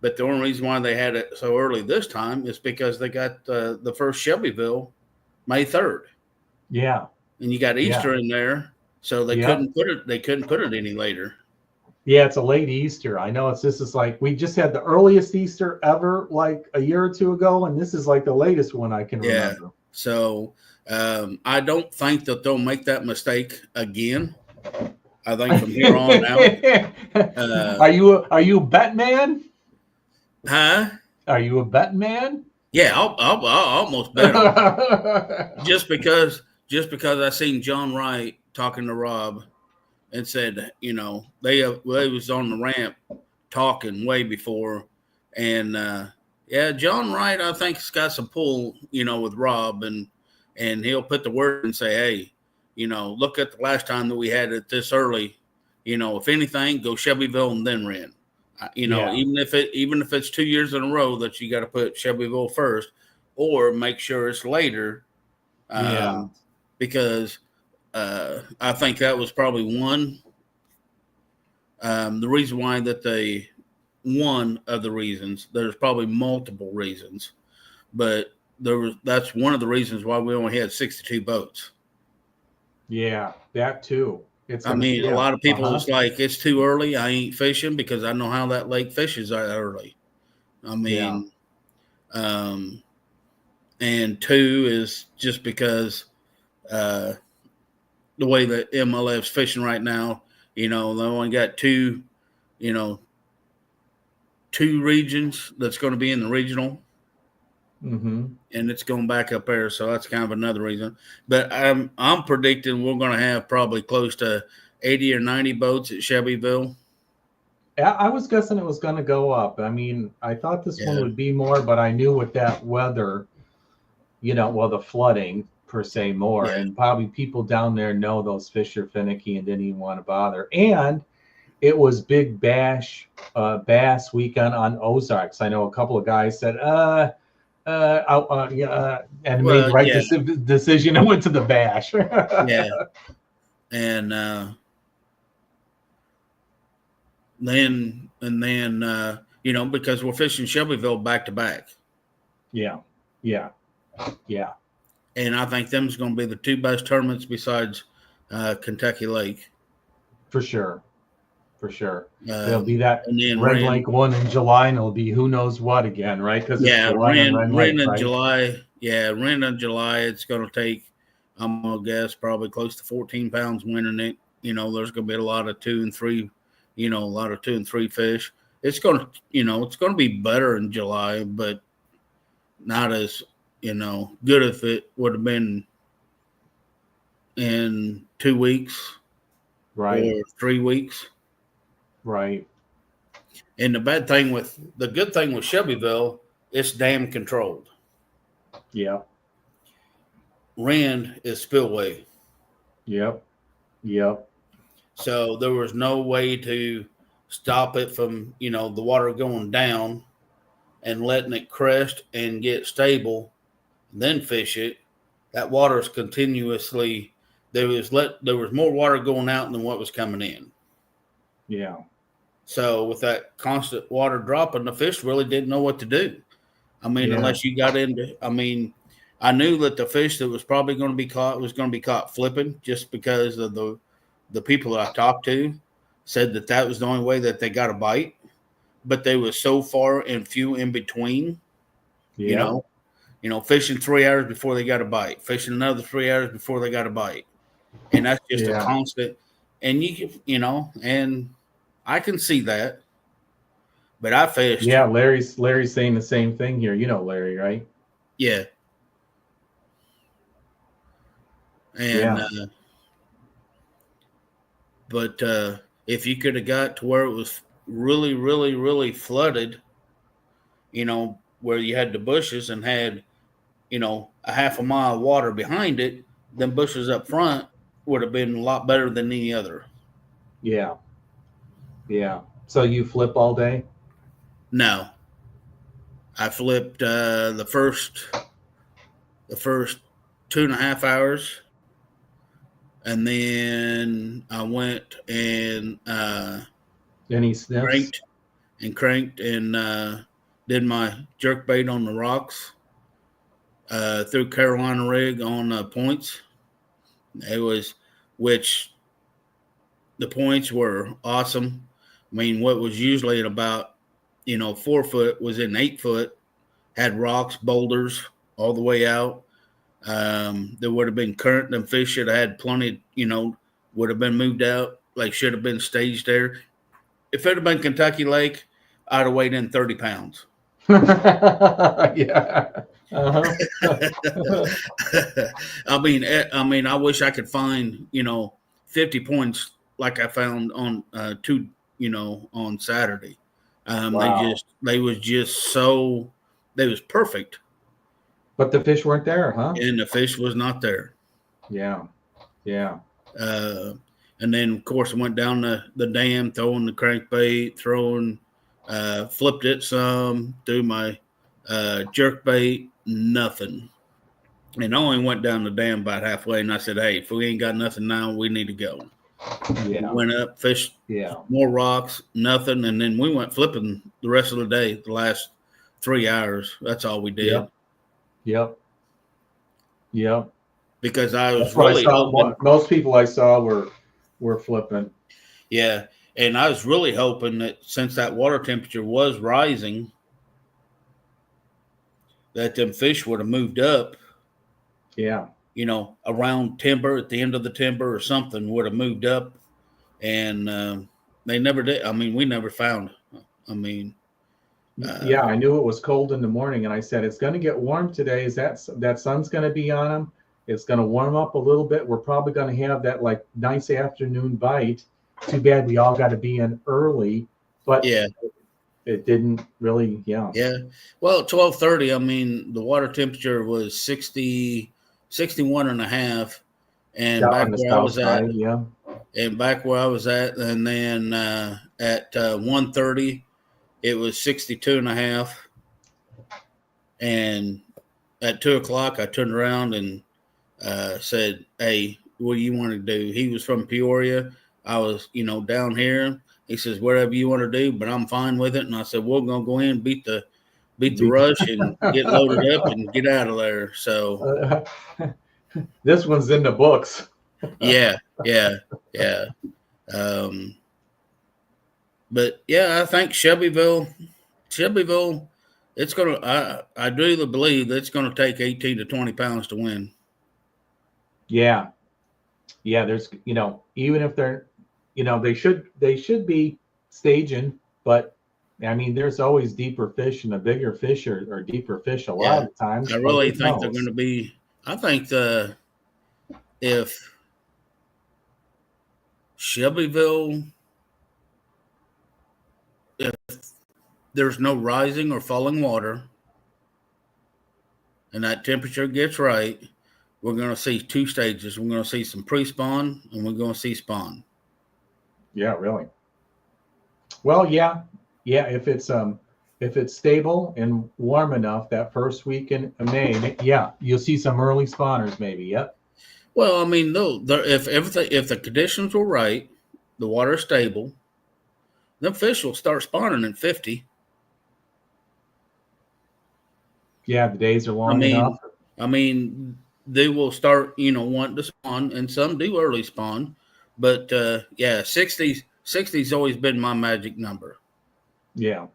B: But the only reason why they had it so early this time is because they got the first Shelbyville May 3rd.
A: Yeah.
B: And you got Easter in there, so they couldn't put it any later.
A: Yeah, it's a late Easter. I know this is like we just had the earliest Easter ever like a year or two ago, and this is like the latest one I can remember.
B: So I don't think that they'll make that mistake again. I think from here on out.
A: Are you a bet man?
B: Huh?
A: Are you a bet man?
B: Yeah, I'll almost bet on it. just because I seen John Wright talking to Rob and said, they was on the ramp talking way before, and John Wright I think has got some pull, with Rob, and and he'll put the word and say, hey, look at the last time that we had it this early. If anything, go Shelbyville and then Rend. Even if it's 2 years in a row that you got to put Shelbyville first, or make sure it's later. Because I think that was probably one. The reason why that one of the reasons, there's probably multiple reasons, but that's one of the reasons why we only had 62 boats.
A: Yeah, that too.
B: A lot of people was like, it's too early. I ain't fishing because I know how that lake fishes that early. And two is just because the way that MLF's fishing right now, they only got two regions that's going to be in the regional.
A: Mm-hmm.
B: And it's going back up there, so that's kind of another reason. But I'm predicting we're going to have probably close to 80 or 90 boats at Shelbyville.
A: I was guessing it was going to go up. I thought this one would be more, but I knew with that weather, the flooding per se more, and probably people down there know those fish are finicky and didn't even want to bother. And it was big bass weekend on Ozarks. I know a couple of guys said, and made the right decision and went to the bash.
B: And then because we're fishing Shelbyville back to back.
A: Yeah.
B: And I think them's going to be the two best tournaments besides Kentucky Lake.
A: For sure. There'll be that Rend Lake one in July, and it'll be who knows what again, right? Because
B: Rend in July. Yeah, Rend in July. It's going to take, I'm going to guess, probably close to 14 pounds winning it. There's going to be a lot of 2 and 3, a lot of 2 and 3 fish. It's going to, it's going to be better in July, but not as, good if it would have been in 2 weeks,
A: right,
B: or 3 weeks.
A: Right.
B: And the good thing with Shelbyville, it's dam controlled.
A: Yeah.
B: Rend is spillway.
A: Yep.
B: So there was no way to stop it from, the water going down and letting it crest and get stable, then fish it. That water is continuously, there was more water going out than what was coming in.
A: Yeah.
B: So with that constant water dropping, the fish really didn't know what to do. Unless you got into, I knew that the fish that was probably going to be caught was going to be caught flipping, just because of the people that I talked to said that was the only way that they got a bite. But they were so far and few in between, fishing 3 hours before they got a bite, fishing another 3 hours before they got a bite. And that's just a constant. And and I can see that. But I fished.
A: Yeah, Larry's saying the same thing here. You know Larry, right?
B: Yeah. And but if you could have got to where it was really, really, really flooded, where you had the bushes and had, a half a mile of water behind it, then bushes up front would have been a lot better than any other.
A: Yeah. So you flip all day?
B: No. I flipped the first 2.5 hours, and then I went and
A: any sniffs?
B: cranked and did my jerk bait on the rocks through Carolina rig on points. Which the points were awesome. What was usually at about 4 foot was in 8 foot, had rocks, boulders all the way out. There would have been current. Them fish should have had plenty, would have been moved out, like should have been staged there. If it had been Kentucky Lake, I'd have weighed in 30 pounds.
A: Yeah. Uh-huh.
B: I wish I could find, 50 points like I found on on Saturday.
A: Wow.
B: They was perfect.
A: But the fish weren't there, huh?
B: and the fish was not there.
A: Yeah. Yeah.
B: And then, of course, I went down the dam, throwing the crankbait, flipped it some, threw my jerk bait, nothing. And I only went down the dam about halfway, and I said, hey, if we ain't got nothing now, we need to go.
A: Yeah.
B: We went up, fished more rocks, nothing, and then we went flipping the rest of the day, the last 3 hours. That's all we did.
A: Yep.
B: Because I was
A: most people I saw were flipping.
B: Yeah, and I was really hoping that since that water temperature was rising, that them fish would have moved up.
A: Yeah.
B: You know, around timber, at the end of the timber or something, would have moved up. And they never did. I mean, we never found. I mean,
A: yeah, I knew it was cold in the morning, and I said it's going to get warm today. Is that sun's going to be on them? It's going to warm up a little bit. We're probably going to have that like nice afternoon bite. Too bad we all got to be in early, but
B: yeah,
A: it didn't really. Yeah.
B: Well, at 12:30, I mean, the water temperature was 61 and a half, and
A: Down
B: back
A: on the
B: where I was
A: south side,
B: at, and then at 1:30, it was 62 and a half, and at 2 o'clock, I turned around and said, hey, what do you want to do? He was from Peoria. I was, down here. He says, whatever you want to do, but I'm fine with it. And I said, we're going to go in, beat the rush and get loaded up and get out of there. So
A: this one's in the books.
B: yeah. But yeah, I think Shelbyville, it's going to, I do believe that it's going to take 18 to 20 pounds to win.
A: Yeah. There's, even if they're, they should be staging, but I mean, there's always deeper fish, and the bigger fish or deeper fish a lot of times.
B: I really think they're going to be. I think if Shelbyville, if there's no rising or falling water, and that temperature gets right, we're going to see two stages. We're going to see some pre-spawn, and we're going to see spawn.
A: Yeah, really. Well, yeah. If it's stable and warm enough that first week in May, you'll see some early spawners, maybe. Yep.
B: Well, I mean, no, if the conditions were right, the water is stable, them fish will start spawning in 50.
A: Yeah, the days are long enough.
B: I mean, they will start, wanting to spawn, and some do early spawn, but 60's always been my magic number.
A: Yeah.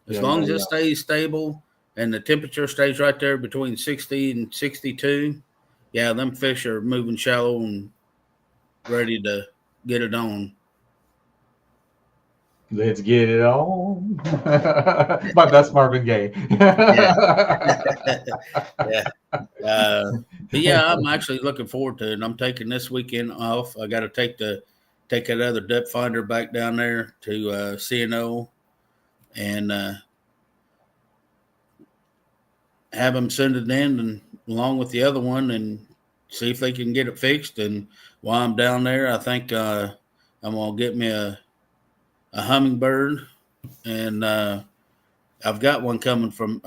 B: As long as it stays stable and the temperature stays right there between 60 and 62, them fish are moving shallow and ready to get it on.
A: Let's get it on. That's Marvin Gaye.
B: But I'm actually looking forward to it. I'm taking this weekend off. I got to take that other depth finder back down there to CNO and have them send it in and along with the other one and see if they can get it fixed. And while I'm down there, I think I'm going to get me a hummingbird, and I've got one coming from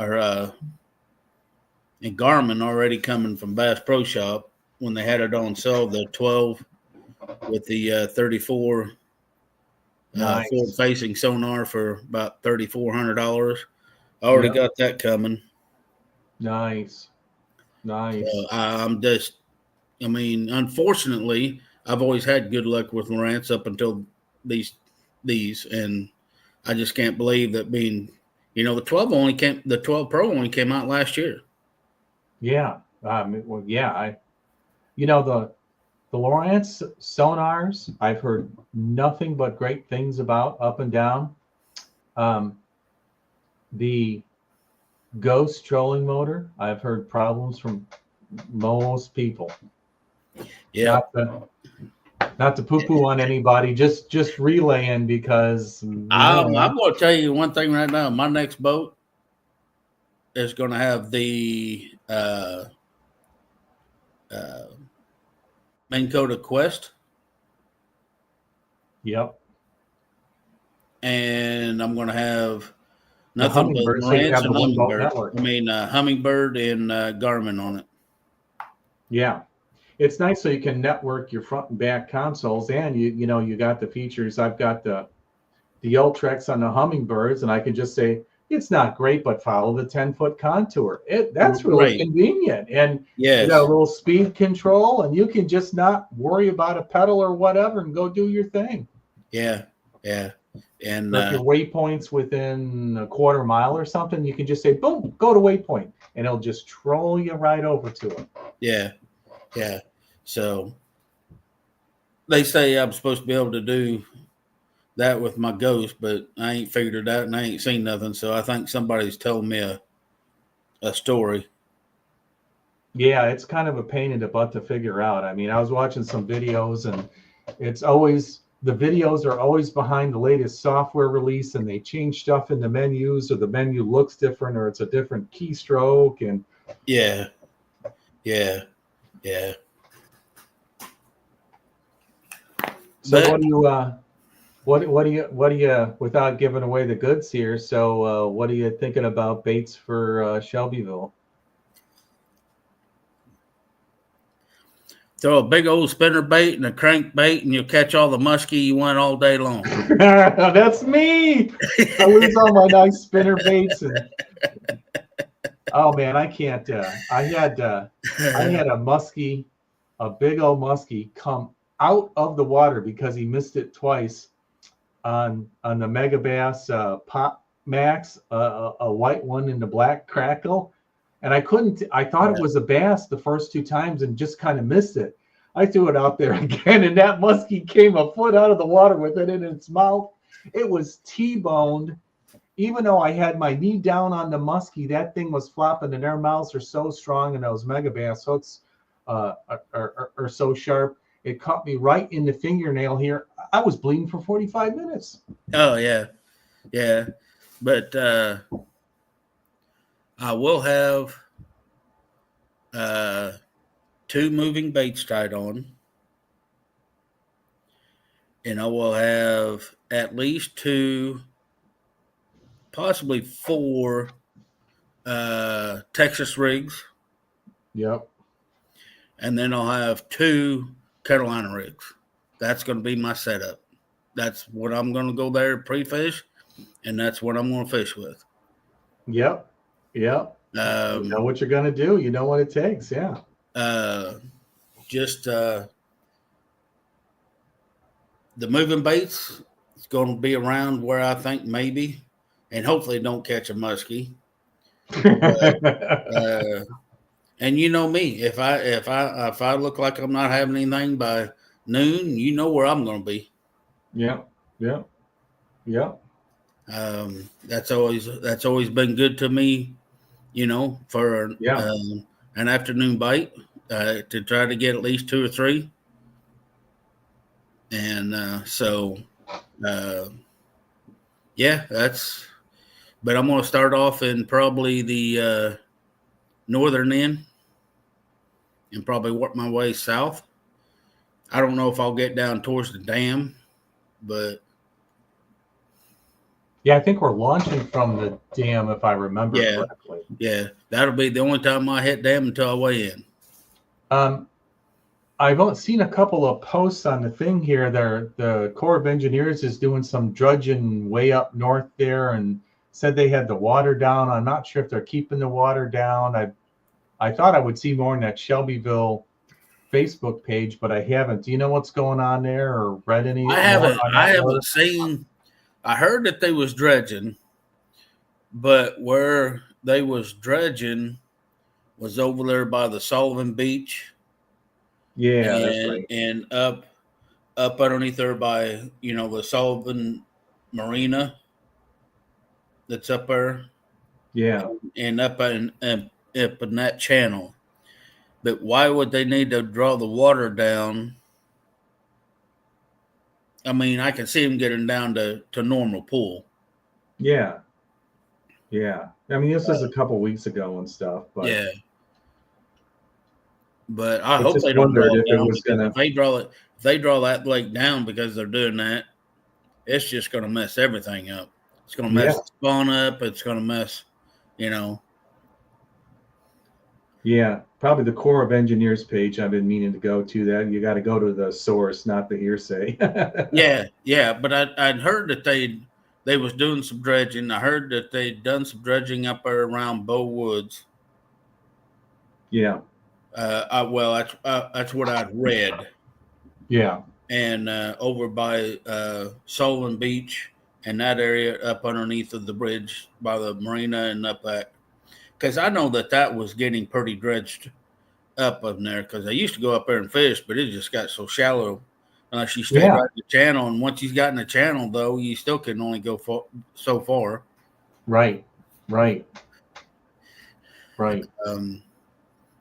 B: in Garmin already coming from Bass Pro Shop when they had it on sale, the 12 with the 34
A: nice.
B: forward-facing sonar for about $3,400. I already got that coming.
A: Nice.
B: Unfortunately, I've always had good luck with Lowrance up until these, and I just can't believe that being, the 12 Pro only came out last year.
A: Yeah. The Lowrance sonars, I've heard nothing but great things about up and down. The Ghost trolling motor, I've heard problems from most people.
B: Yeah.
A: Not to poo-poo on anybody, just relaying because
B: I'm going to tell you one thing right now. My next boat, is going to have the Minn Kota Quest.
A: Yep.
B: And I'm going to have
A: The
B: nothing but
A: Hummingbird, so you
B: Marantz
A: have the
B: and
A: One Boat
B: Hummingbird.
A: Network.
B: I mean, Hummingbird and Garmin on it.
A: Yeah. It's nice so you can network your front and back consoles, and you got the features. I've got the Ultrex on the Hummingbirds, and I can just say it's not great, but follow the 10-foot contour. That's really
B: Right.
A: convenient, and
B: Yes.
A: you got a little speed control, and you can just not worry about a pedal or whatever, and go do your thing.
B: Yeah, and
A: So if your waypoint's within a quarter mile or something, you can just say, boom, go to waypoint, and it'll just troll you right over to it.
B: Yeah. So they say I'm supposed to be able to do that with my Ghost, but I ain't figured it out and I ain't seen nothing. So I think somebody's telling me a story.
A: Yeah, it's kind of a pain in the butt to figure out. I mean, I was watching some videos, and the videos are always behind the latest software release, and they change stuff in the menus, or the menu looks different, or it's a different keystroke. And
B: Yeah.
A: So
B: but,
A: what do you without giving away the goods here? So what are you thinking about baits for Shelbyville?
B: throw a big old spinner bait and a crank bait, and you'll catch all the muskie you want all day long.
A: That's me. I lose all my nice spinner baits, and oh man, I can't. I had a muskie, a big old muskie, come out of the water because he missed it twice on the Mega Bass Pop Max, a white one in the black crackle. And I couldn't, I thought it was a bass the first 2 times and just kind of missed it. I threw it out there again, and that muskie came a foot out of the water with it in its mouth. It was T-boned. Even though I had my knee down on the muskie, that thing was flopping, and their mouths are so strong, and those Mega Bass hooks are so sharp. It caught me right in the fingernail here. I was bleeding for 45 minutes.
B: Oh, yeah. But I will have 2 moving baits tied on. And I will have at least 2, possibly 4 Texas rigs.
A: Yep.
B: And then I'll have 2 Carolina rigs. That's going to be my setup. That's what I'm going to go there pre-fish, and that's what I'm going to fish with.
A: Yep. You know what you're going to do. You know what it takes. Yeah.
B: Just the moving baits is going to be around where I think maybe, and hopefully don't catch a muskie. And you know me, if I look like I'm not having anything by noon, you know where I'm going to be.
A: Yeah.
B: That's always been good to me, for an afternoon bite to try to get at least 2 or 3. And that's. But I'm going to start off in probably the northern end and probably work my way south. I don't know if I'll get down towards the dam, but
A: yeah, I think we're launching from the dam, if I remember correctly.
B: Yeah, that'll be the only time I hit dam until I weigh in.
A: I've seen a couple of posts on the thing here. The Corps of Engineers is doing some dredging way up north there, and said they had the water down. I'm not sure if they're keeping the water down. I thought I would see more on that Shelbyville Facebook page, but I haven't. Do you know what's going on there, or read any?
B: I haven't seen. I heard that they was dredging, but where they was dredging was over there by the Sullivan Beach.
A: Yeah, that's right.
B: And up underneath there by the Sullivan Marina. That's up there.
A: Yeah.
B: And up in that channel. But why would they need to draw the water down? I mean, I can see them getting down to normal pool.
A: Yeah. Yeah. I mean, this was a couple weeks ago and stuff, but
B: Yeah. But I
A: I
B: hope
A: just
B: they don't
A: wondered
B: draw
A: if
B: it
A: it
B: down,
A: was
B: because
A: gonna.
B: if they draw that lake down because they're doing that, it's just going to mess everything up. It's going to mess
A: Yeah.
B: the spawn up. It's going to mess, you know.
A: Yeah, probably the Corps of Engineers page I've been meaning to go to. That you got to go to the source, not the hearsay.
B: Yeah. But I'd heard that they was doing some dredging. I heard that they'd done some dredging up there around Bow Woods.
A: Yeah.
B: That's what I'd read.
A: Yeah.
B: And over by Solon Beach and that area up underneath of the bridge by the marina and up that, because I know that was getting pretty dredged up there, because I used to go up there and fish, but it just got so shallow unless you stayed
A: Yeah.
B: right in the channel. And once you got in the channel, though, you still can only go so far.
A: Right. Right. Right.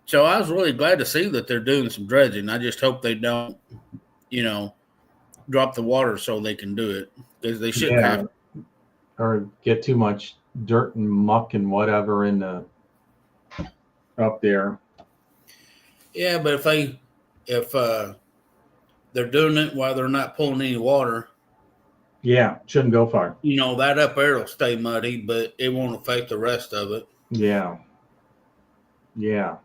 B: So I was really glad to see that they're doing some dredging. I just hope they don't, drop the water so they can do it, because they shouldn't have.
A: Or get too much dirt and muck and whatever in the up there.
B: Yeah, but if they're doing it while they're not pulling any water,
A: Yeah, shouldn't go far.
B: that up there will stay muddy, but it won't affect the rest of it.
A: Yeah. Yeah.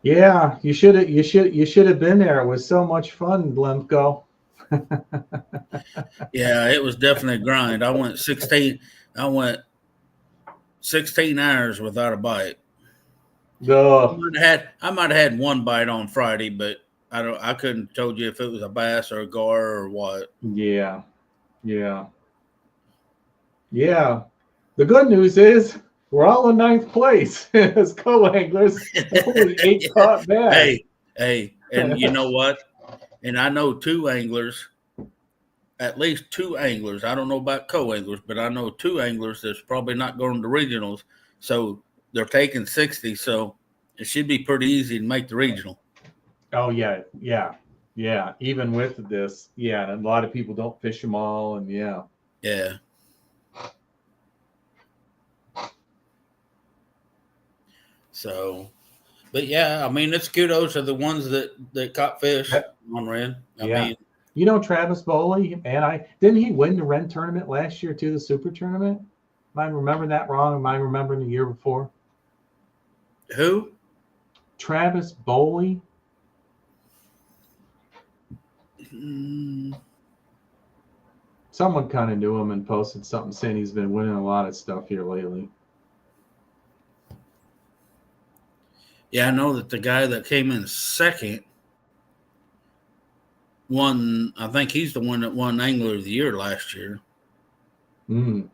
A: Yeah, you should have been there. It was so much fun, Lemko.
B: Yeah, it was definitely a grind. I went 16 hours without a bite.
A: No.
B: I might have had one bite on Friday, but I couldn't have told you if it was a bass or a gar or what.
A: Yeah. Yeah. Yeah. The good news is we're all in 9th place as co-anglers. Only 8 caught bass.
B: Hey, and you know what? And I know two anglers, at least two anglers. I don't know about co-anglers, but I know two anglers that's probably not going to regionals. So they're taking 60. So it should be pretty easy to make the regional.
A: Oh yeah, yeah, yeah. Even with this, yeah, and a lot of people don't fish them all, and yeah.
B: Yeah. So, but yeah, I mean, it's kudos to the ones that caught fish on Rend. I mean,
A: Travis Bowley, and didn't he win the Rend tournament last year too, the Super Tournament? Am I remembering that wrong? Am I remembering the year before?
B: Who?
A: Travis Bowley. Someone kind of knew him and posted something saying he's been winning a lot of stuff here lately.
B: Yeah, I know that the guy that came in second won. I think he's the one that won Angler of the Year last year. He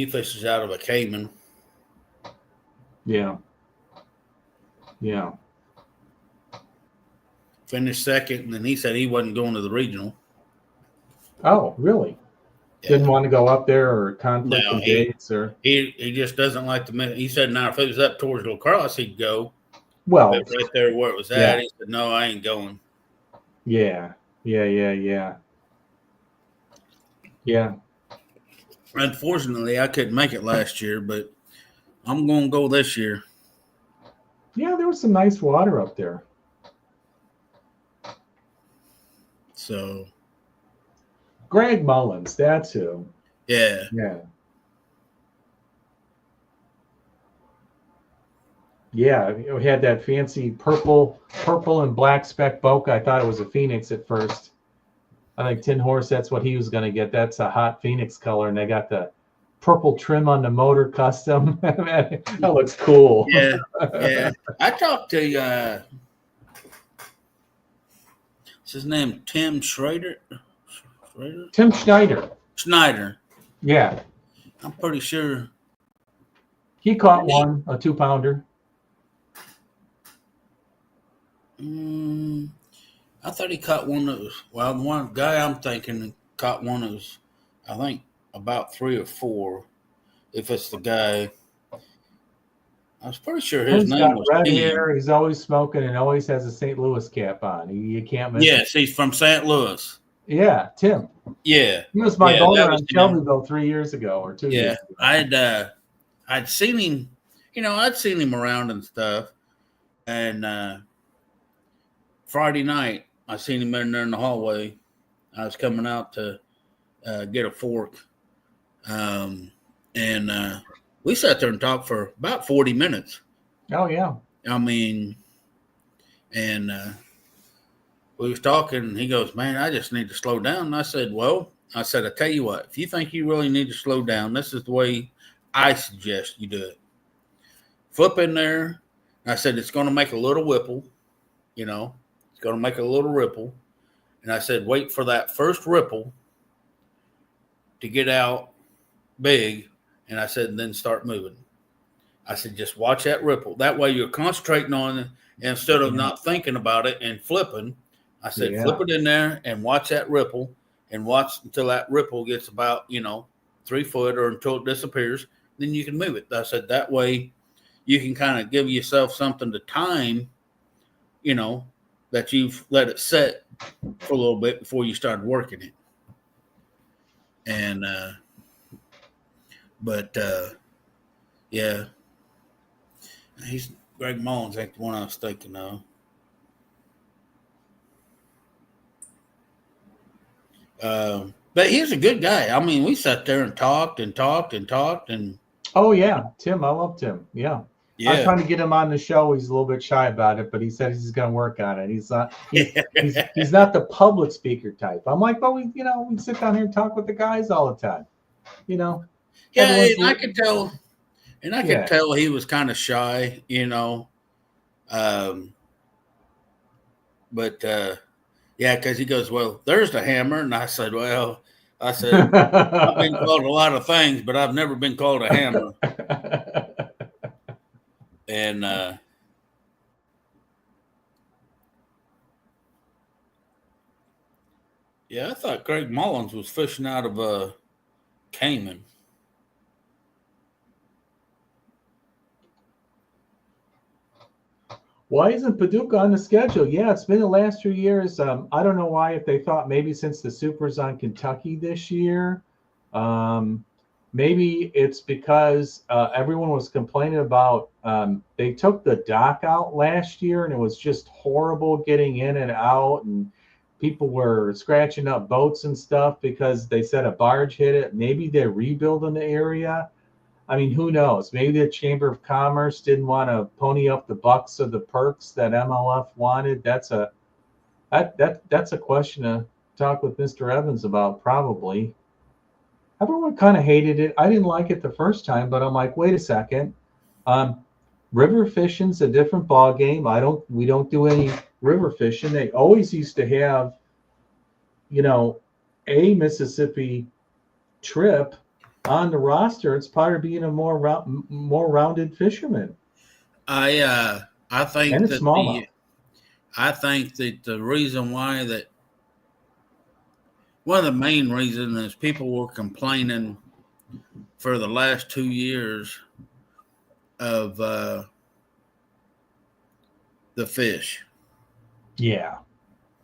B: fishes out of a Cayman.
A: Yeah. Yeah.
B: Finished second, and then he said he wasn't going to the regional.
A: Oh, really? Yeah. Didn't want to go up there, or conflict of dates, or
B: he just doesn't like the minute. He said, now if it was up towards La Crosse, he'd go.
A: Well,
B: but right there where it was at, he said, no, I ain't going.
A: Yeah.
B: Unfortunately, I couldn't make it last year, but I'm going to go this year.
A: Yeah, there was some nice water up there.
B: So,
A: Greg Mullins, that's who.
B: Yeah.
A: Yeah, we had that fancy purple and black speck bokeh. I thought it was a Phoenix at first. I think Tin Horse, that's what he was going to get. That's a hot Phoenix color, and they got the purple trim on the motor custom. That looks cool.
B: Yeah. I talked to what's his name? Tim Schrader?
A: Tim Schneider. Yeah.
B: I'm pretty sure.
A: He caught one, a 2-pounder.
B: I thought he caught one that was, well, the one guy I'm thinking caught one that was, I think, about 3 or 4. If it's the guy. I was pretty sure his name was
A: red
B: Tim.
A: hair. He's always smoking and always has a St. Louis cap on. You can't miss
B: Yes, he's from St. Louis.
A: Yeah, Tim.
B: Yeah,
A: He was my
B: yeah, that
A: boater
B: was
A: on
B: the name.
A: Shelbyville 3 years ago or 2 years
B: Yeah,
A: ago.
B: I'd seen him. I'd seen him around and stuff. And Friday night, I seen him in there in the hallway. I was coming out to get a fork, and we sat there and talked for about 40 minutes.
A: Oh yeah.
B: I mean, and we was talking, and he goes, "Man, I just need to slow down." And I said, "Well," I tell you what, if you think you really need to slow down, this is the way I suggest you do it. Flip in there. I said, it's going to make a little ripple, it's going to make a little ripple. And I said, wait for that first ripple to get out big. And I said, then start moving. I said, just watch that ripple. That way you're concentrating on it instead of not thinking about it and flipping. I said, flip it in there and watch that ripple and watch until that ripple gets about, 3 foot or until it disappears. Then you can move it. I said, that way you can kind of give yourself something to time, that you've let it set for a little bit before you started working it. And, yeah, he's Greg Mullins ain't the one I was thinking of. But he's a good guy. I mean, we sat there and talked and talked and talked and.
A: Oh yeah, Tim. I love Tim. Yeah. I'm trying to get him on the show. He's a little bit shy about it, but he said he's going to work on it. He's not. He's not the public speaker type. I'm like, but we sit down here and talk with the guys all the time.
B: Yeah, and I could tell. And I could tell he was kind of shy, But yeah, because he goes, well, there's the hammer, and I said, I've been called a lot of things, but I've never been called a hammer. And yeah, I thought Greg Mullins was fishing out of Cayman.
A: Why isn't Paducah on the schedule? Yeah, it's been the last 2 years. I don't know why, if they thought maybe since the Super's on Kentucky this year, maybe it's because everyone was complaining about they took the dock out last year and it was just horrible getting in and out, and people were scratching up boats and stuff because they said a barge hit it. Maybe they're rebuilding the area. I mean, who knows? Maybe the Chamber of Commerce didn't want to pony up the bucks or the perks that MLF wanted. That's a question to talk with Mr. Evans about, probably. Everyone kind of hated it. I didn't like it the first time, but I'm like, wait a second. River fishing's a different ball game. We don't do any river fishing. They always used to have, a Mississippi trip on the roster. It's part of being a more rounded fisherman.
B: I think
A: and it's smallmouth.
B: I think that the reason why that one of the main reasons is people were complaining for the last 2 years of the fish.
A: Yeah.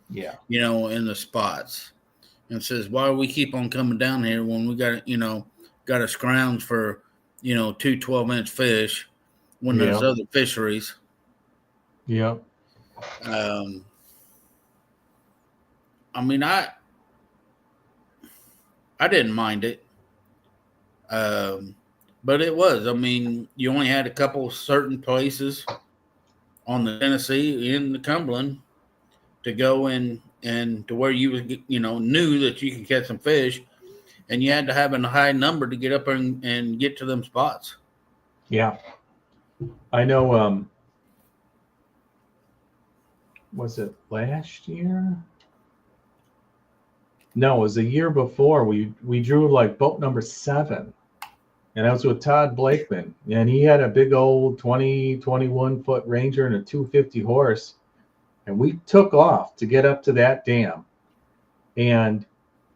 B: In the spots, and says, why do we keep on coming down here when we got a scrounge for 2 12-inch fish when there's other fisheries.
A: Yeah.
B: I mean, I didn't mind it, but it was. I mean, you only had a couple certain places on the Tennessee in the Cumberland to go and to where you was, knew that you could catch some fish, and you had to have a high number to get up and get to them spots.
A: Yeah, I know. Was it last year? No, it was a year before. We drew like boat number 7, and I was with Todd Blakeman, and he had a big old 21 foot Ranger and a 250 horse, and we took off to get up to that dam, and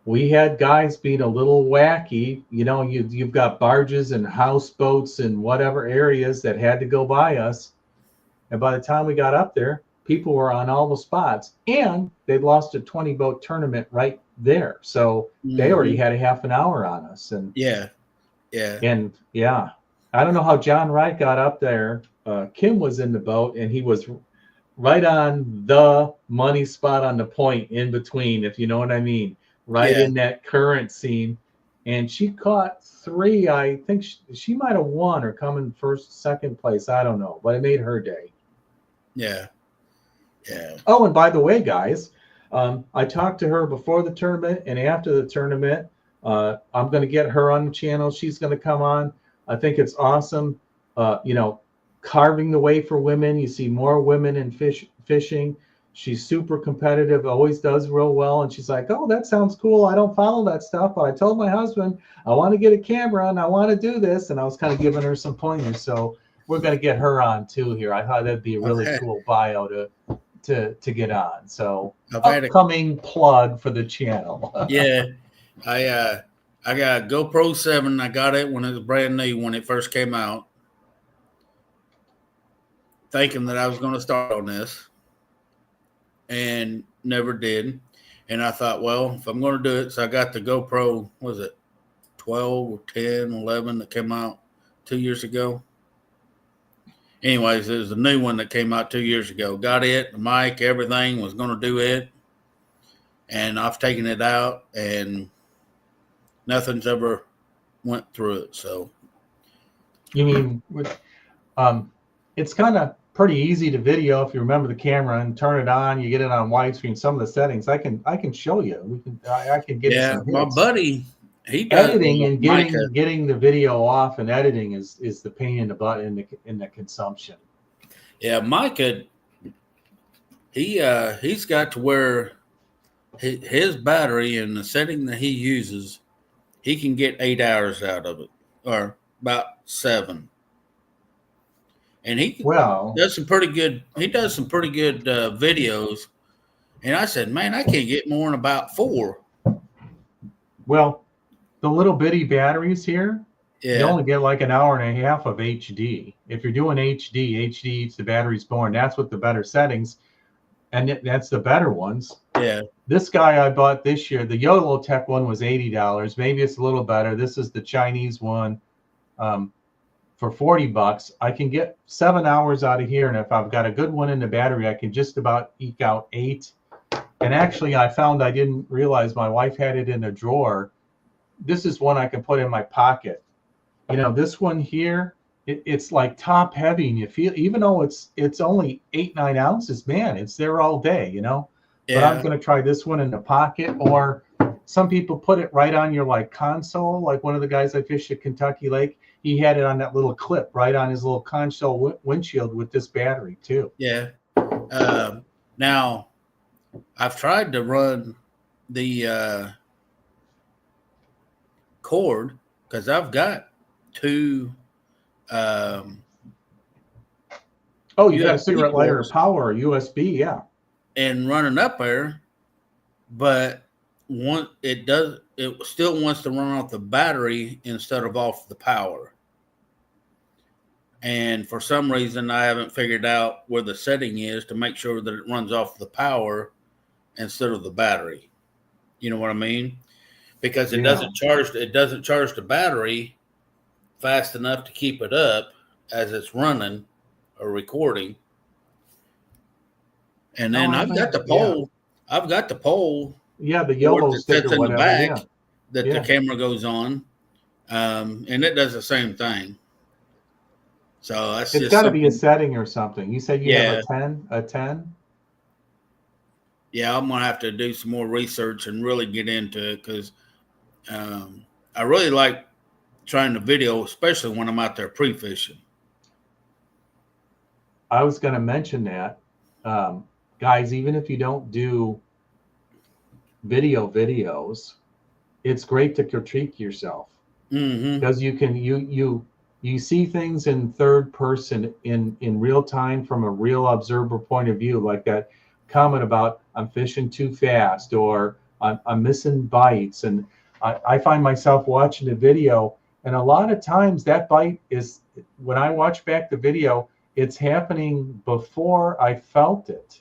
A: we had guys being a little wacky. You've got barges and houseboats and whatever areas that had to go by us, and by the time we got up there, people were on all the spots, and they'd lost a 20 boat tournament right there. So they already had a half an hour on us. And
B: yeah.
A: I don't know how John Wright got up there. Kim was in the boat, and he was right on the money spot on the point in between, if you know what I mean, right in that current scene. And she caught 3. I think she might have won or come in first, second place. I don't know, but it made her day.
B: Yeah.
A: Oh, and by the way, guys, I talked to her before the tournament and after the tournament. I'm going to get her on the channel. She's going to come on. I think it's awesome. Carving the way for women. You see more women in fishing. She's super competitive, always does real well. And she's like, oh, that sounds cool. I don't follow that stuff, but I told my husband I want to get a camera and I want to do this. And I was kind of giving her some pointers. So we're going to get her on too here. I thought that'd be a really cool bio to get on. So upcoming plug for the channel.
B: Yeah. I got a GoPro 7. I got it when it was brand new, when it first came out, thinking that I was going to start on this, and never did. And I thought, well, if I'm going to do it, so I got the GoPro, what was it, 12 or 10, 11 that came out 2 years ago. Anyways, it was a new one that came out 2 years ago. Got it, the mic, everything, was going to do it. And I've taken it out, and nothing's ever went through it. So,
A: you mean, it's kind of pretty easy to video if you remember the camera and turn it on. You get it on widescreen. Some of the settings I can show you. I can give you some hits.
B: My buddy, he does
A: editing and getting the video off and editing is the pain in the butt in the consumption.
B: Yeah, Micah, he's got to where his battery and the setting that he uses, he can get 8 hours out of it, or about 7. And he does some pretty good. He does some pretty good videos. And I said, man, I can't get more than about 4.
A: Well, the little bitty batteries here, you only get like an hour and a half of HD. If you're doing HD eats the batteries more, and that's with the better settings, and that's the better ones.
B: Yeah.
A: This guy I bought this year, the YOLO Tech one was $80. Maybe it's a little better. This is the Chinese one. For $40, I can get 7 hours out of here. And if I've got a good one in the battery, I can just about eke out 8. And actually, I found I didn't realize my wife had it in a drawer. This is one I can put in my pocket. This one here, it's like top heavy. And you feel, even though it's only 8-9 ounces, man, it's there all day, Yeah. But I'm going to try this one in the pocket, or some people put it right on your like console. Like one of the guys I fished at Kentucky Lake, he had it on that little clip right on his little console windshield with this battery too.
B: Yeah. Now, I've tried to run the cord, because I've got 2.
A: You got a cigarette lighter power or USB, yeah.
B: And running up there, but it still wants to run off the battery instead of off the power. And for some reason, I haven't figured out where the setting is to make sure that it runs off the power instead of the battery. You know what I mean? Because it doesn't charge the battery fast enough to keep it up as it's running or recording. And then I've got the pole. Yeah. I've got the pole.
A: Yeah, the yellow stick or whatever.
B: Back that the camera goes on, and it does the same thing. So it's
A: got to be a setting or something. You said you have a 10.
B: Yeah, I'm gonna have to do some more research and really get into it, because I really like trying to video, especially when I'm out there pre-fishing.
A: I was going to mention that. Guys, even if you don't do videos, it's great to critique yourself, because you can you see things in third person in real time from a real observer point of view, like that comment about I'm fishing too fast, or I'm missing bites, and I find myself watching the video, and a lot of times that bite is, when I watch back the video, it's happening before I felt it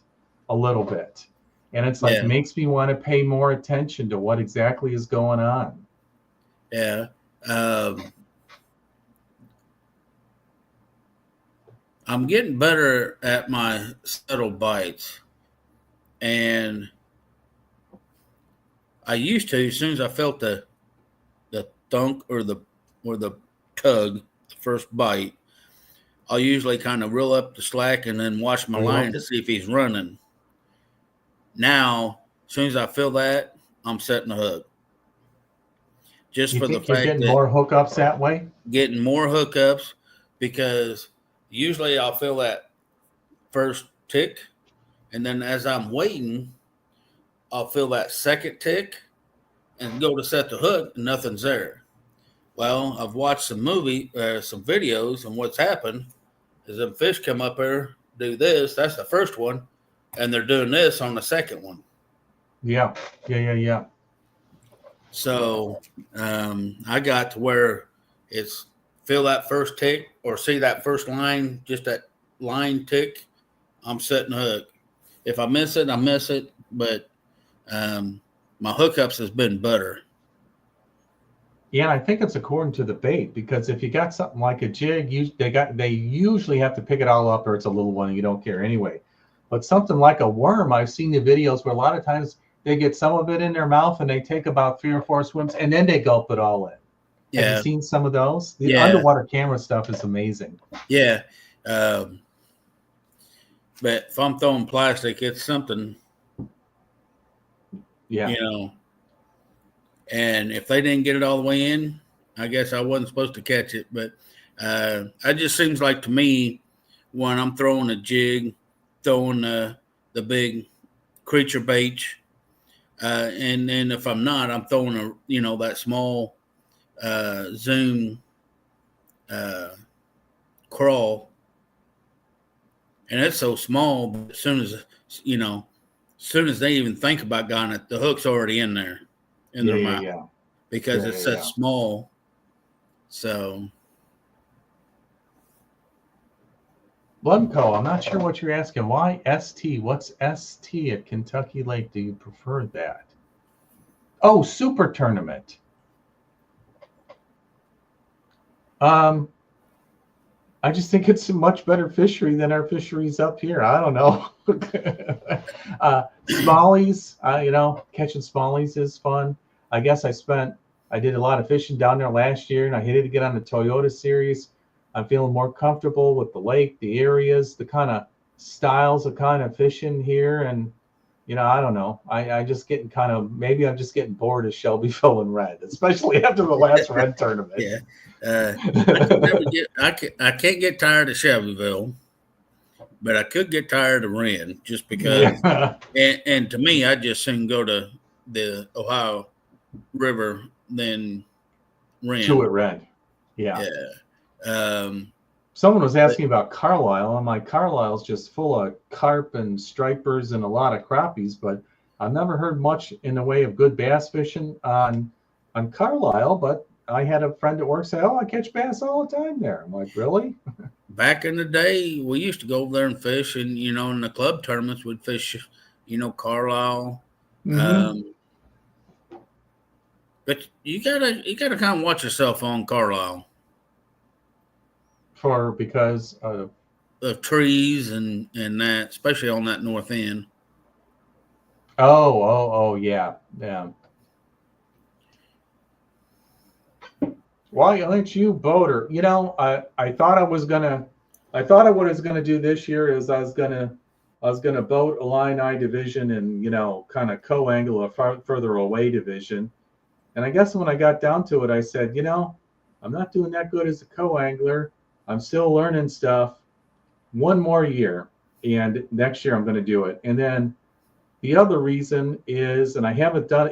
A: a little bit. And it's like
B: Yeah.
A: makes me want to pay more attention to what exactly is going on.
B: Yeah. I'm getting better at my subtle bites. And I used to, as soon as I felt the thunk or the tug, the first bite, I'll usually kind of reel up the slack and then watch my line to see if he's running. Now, as soon as I feel that, I'm setting the hook. Just
A: You
B: for the
A: think you're
B: fact
A: getting
B: that
A: more hookups that way?
B: getting more hookups, because usually I'll feel that first tick, and then as I'm waiting, I'll feel that second tick and go to set the hook, and nothing's there. Well, I've watched some some videos, and what's happened is them fish come up here, do this. That's the first one, and they're doing this on the second one.
A: Yeah.
B: So I got to where it's feel that first tick or see that first line, just that line tick, I'm setting the hook. If I miss it, I miss it. But my hookups has been better.
A: Yeah, I think it's according to the bait, because if you got something like a jig, they usually have to pick it all up, or it's a little one and you don't care anyway. But something like a worm, I've seen the videos where a lot of times they get some of it in their mouth and they take about 3 or 4 swims and then they gulp it all in.
B: Yeah.
A: Have you seen some of those? The underwater camera stuff is amazing.
B: Yeah. But if I'm throwing plastic, it's something.
A: Yeah.
B: You know. And if they didn't get it all the way in, I guess I wasn't supposed to catch it. But it just seems like to me, when I'm throwing a jig, throwing the big creature bait, and then if I'm not, I'm throwing that small zoom crawl, and it's so small. But as soon as they even think about got it, the hook's already in there. In their mouth, because it's that small. So,
A: Blumco, I'm not sure what you're asking. Why ST? What's ST at Kentucky Lake? Do you prefer that? Oh, super tournament. I just think it's a much better fishery than our fisheries up here. I don't know. Smallies, catching smallies is fun. I guess I did a lot of fishing down there last year, and I hated to get on the Toyota series. I'm feeling more comfortable with the lake, the areas, the kind of styles of kind of fishing here. And, I don't know. I just getting maybe I'm just getting bored of Shelbyville and Rend, especially after the last Rend tournament.
B: Yeah. I can't get tired of Shelbyville, but I could get tired of Rend just because. Yeah. And to me, I just soon go to the Ohio River than Rend.
A: To at Rend. Yeah. Someone was asking about Carlisle. I'm like, Carlisle's just full of carp and stripers and a lot of crappies, but I've never heard much in the way of good bass fishing on Carlisle. But I had a friend at work say, "Oh, I catch bass all the time there." I'm like, "Really?"
B: Back in the day, we used to go over there and fish, and in the club tournaments, we'd fish, Carlisle.
A: Mm-hmm.
B: But you gotta kind of watch yourself on Carlisle.
A: Because of
B: trees and that, especially on that north end.
A: Oh, yeah. Why aren't you boater? I thought I was gonna do this year is I was gonna boat a line I division and kind of co-angle a further away division. And I guess when I got down to it, I said, I'm not doing that good as a co-angler. I'm still learning stuff. One more year, and next year I'm going to do it. And then the other reason is, and I haven't done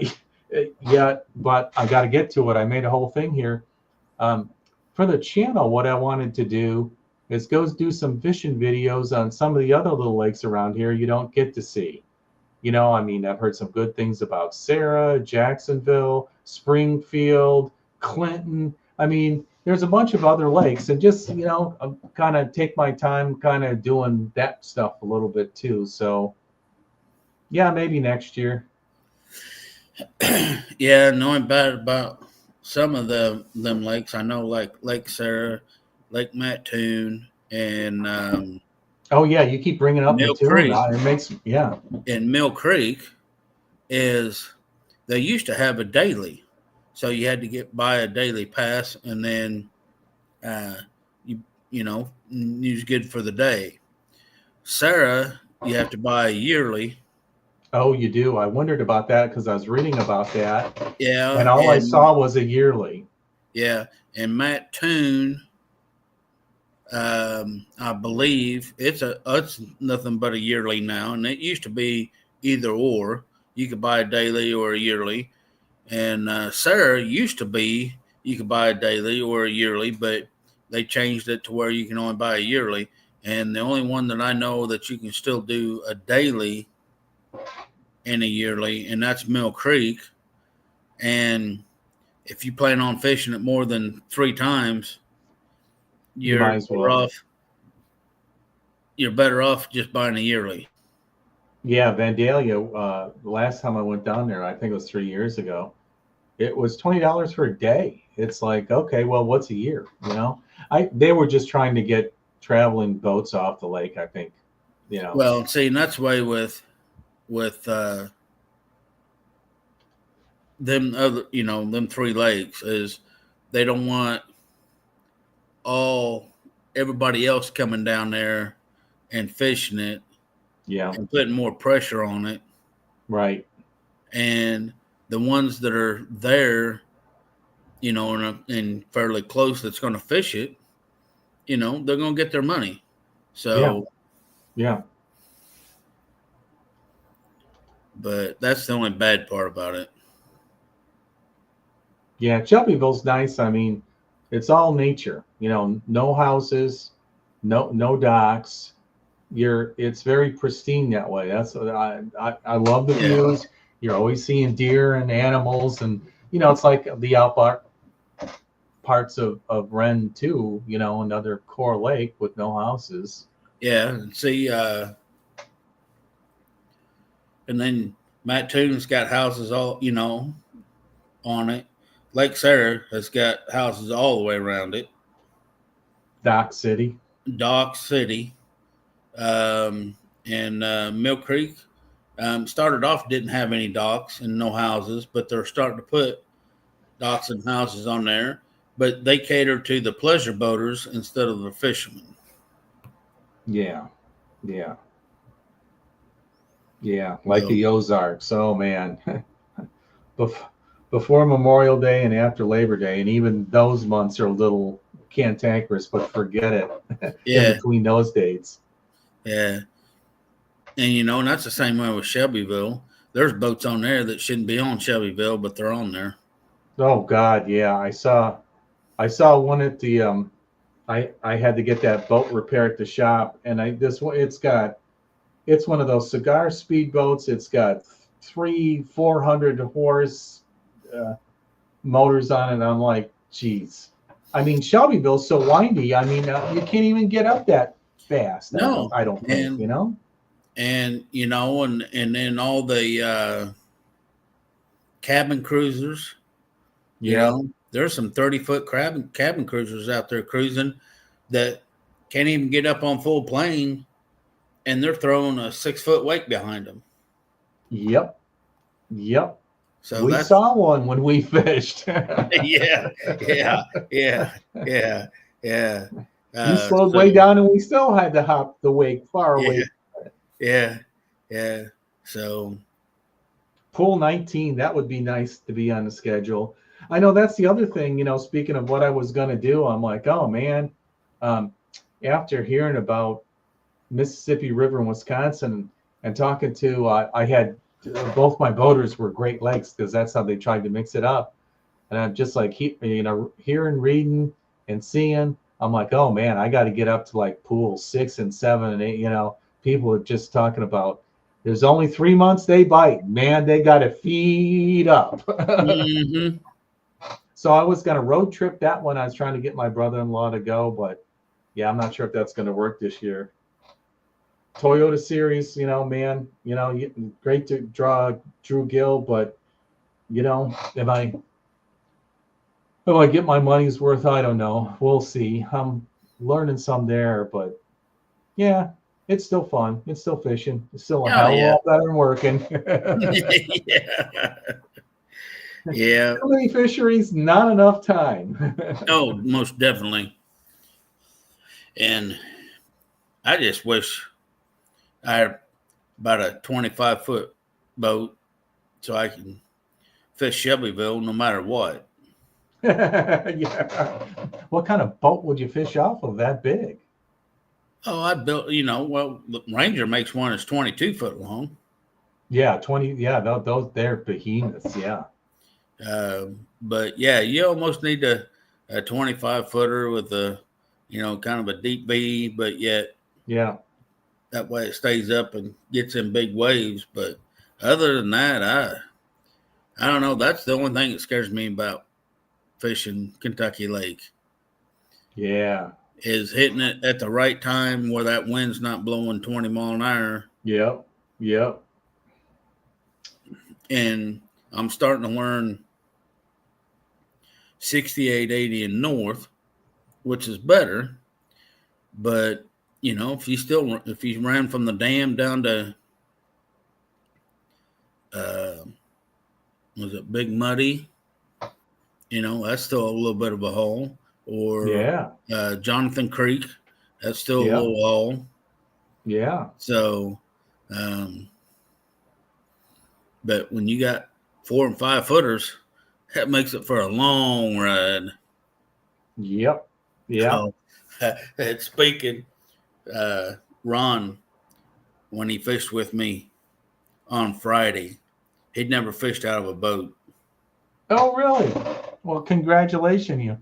A: it yet, but I got to get to it. I made a whole thing here. For the channel, what I wanted to do is go do some fishing videos on some of the other little lakes around here you don't get to see. I've heard some good things about Sarah, Jacksonville, Springfield, Clinton. There's a bunch of other lakes, and just, kind of take my time kind of doing that stuff a little bit too. So Yeah, maybe next year.
B: Yeah, knowing bad about some of them lakes, I know like Lake Sarah, Lake Mattoon, and
A: Oh yeah, you keep bringing up
B: Mill
A: Mattoon.
B: Creek.
A: It makes yeah.
B: And Mill Creek is they used to have a daily, so you had to buy a daily pass, and then uh, you you know you was good for the day. Sarah, you have to buy a yearly.
A: Oh, you do. I wondered about that because I was reading about that, and
B: Yeah,
A: all I
B: and
A: saw was a yearly.
B: yeah, and Mattoon, I believe it's nothing but a yearly now, and it used to be either or. You could buy a daily or a yearly, and Sarah used to be you could buy a daily or a yearly, but they changed it to where you can only buy a yearly. And the only one that I know that you can still do a daily and a yearly, and that's Mill Creek. And if you plan on fishing it more than 3 times,
A: You might
B: you're
A: as
B: better
A: well.
B: off. You're better off just buying a yearly.
A: Yeah, Vandalia. The last time I went down there, I think it was 3 years ago. It was $20 for a day. It's like, okay, well, what's a year? They were just trying to get traveling boats off the lake. I think, you know.
B: Well, see, and that's the way with them other, them 3 lakes is they don't want all everybody else coming down there and fishing it
A: Yeah,
B: and putting more pressure on it.
A: right.
B: And the ones that are there, and fairly close that's going to fish it, they're going to get their money.
A: Yeah,
B: So,
A: yeah,
B: but that's the only bad part about it.
A: yeah. Shelbyville's nice. I mean, it's all nature. No houses, no docks. It's very pristine that way. That's what I love the
B: Yeah.
A: views. You're always seeing deer and animals, and it's like the outback parts of Rend too. Another core lake with no houses.
B: Yeah. See, and then Mattoon's got houses all, on it. Lake Sarah has got houses all the way around it.
A: Dock City.
B: Dock City, and Mill Creek started off didn't have any docks and no houses, but they're starting to put docks and houses on there. But they cater to the pleasure boaters instead of the fishermen.
A: Yeah, yeah, yeah. Like
B: So
A: the Ozarks. Oh man. Bef- Before Memorial Day and after Labor Day, and even those months are a little cantankerous, but forget it. In
B: yeah,
A: between those dates.
B: yeah, and that's the same way with Shelbyville. There's boats on there that shouldn't be on Shelbyville, but they're on there.
A: Oh God, yeah. I saw one at the I had to get that boat repaired at the shop, and this one it's one of those cigar speedboats. It's got 400 horse uh, motors on it. I'm like, geez. I mean, Shelbyville's so windy. I mean, you can't even get up that fast. I don't.
B: No,
A: I don't think.
B: and then all the cabin cruisers.
A: Yeah.
B: There's some 30-foot cabin cruisers out there cruising that can't even get up on full plane, and they're throwing a 6-foot wake behind them.
A: Yep. Yep.
B: So
A: We
B: that's
A: saw one when we fished.
B: yeah, yeah, yeah, yeah, yeah.
A: You slowed
B: So
A: way down, and we still had to hop the wake far away.
B: yeah, yeah. So
A: Pool 19, that would be nice to be on the schedule. I know that's the other thing, speaking of what I was going to do, I'm like, oh man, um, after hearing about Mississippi River in Wisconsin and talking to, I had both my boaters were Great Lakes because that's how they tried to mix it up. And I'm just like, hearing, reading, and seeing, I'm like, oh man, I got to get up to like pool 6 and 7 and 8. People are just talking about there's only 3 months they bite. Man, they got to feed up.
B: mm-hmm.
A: So I was going to road trip that one. I was trying to get my brother-in-law to go, but yeah, I'm not sure if that's going to work this year. Toyota Series, man, great to draw Drew Gill, but if I get my money's worth, I don't know. We'll see. I'm learning some there, but yeah, it's still fun. It's still fishing. It's still a
B: Oh
A: hell of a
B: yeah.
A: lot better than working.
B: Yeah. Yeah.
A: Too many fisheries, not enough time.
B: Oh, most definitely. And I just wish I had about a 25-foot boat so I can fish Shelbyville no matter what.
A: Yeah. What kind of boat would you fish off of that big?
B: Oh, I built, well, the Ranger makes one that's 22 foot long.
A: Yeah, 20. Yeah, those they're behemoths. Yeah.
B: But yeah, you almost need a 25 footer with a, kind of a deep V, but yet
A: Yeah.
B: that way it stays up and gets in big waves. But other than that, I don't know. That's the only thing that scares me about fishing Kentucky Lake
A: Yeah.
B: is hitting it at the right time where that wind's not blowing 20 mile an hour.
A: Yep. Yep.
B: And I'm starting to learn 68, 80 and north, which is better. But if you ran from the dam down to was it Big Muddy, that's still a little bit of a hole. Or
A: Yeah.
B: Jonathan Creek, that's still a
A: Yeah.
B: little hole.
A: Yeah.
B: So, but when you got 4 and 5 footers, that makes it for a long ride.
A: Yep. Yeah.
B: And speaking, Ron, when he fished with me on Friday, he'd never fished out of a boat.
A: Oh, really? Well, congratulations, you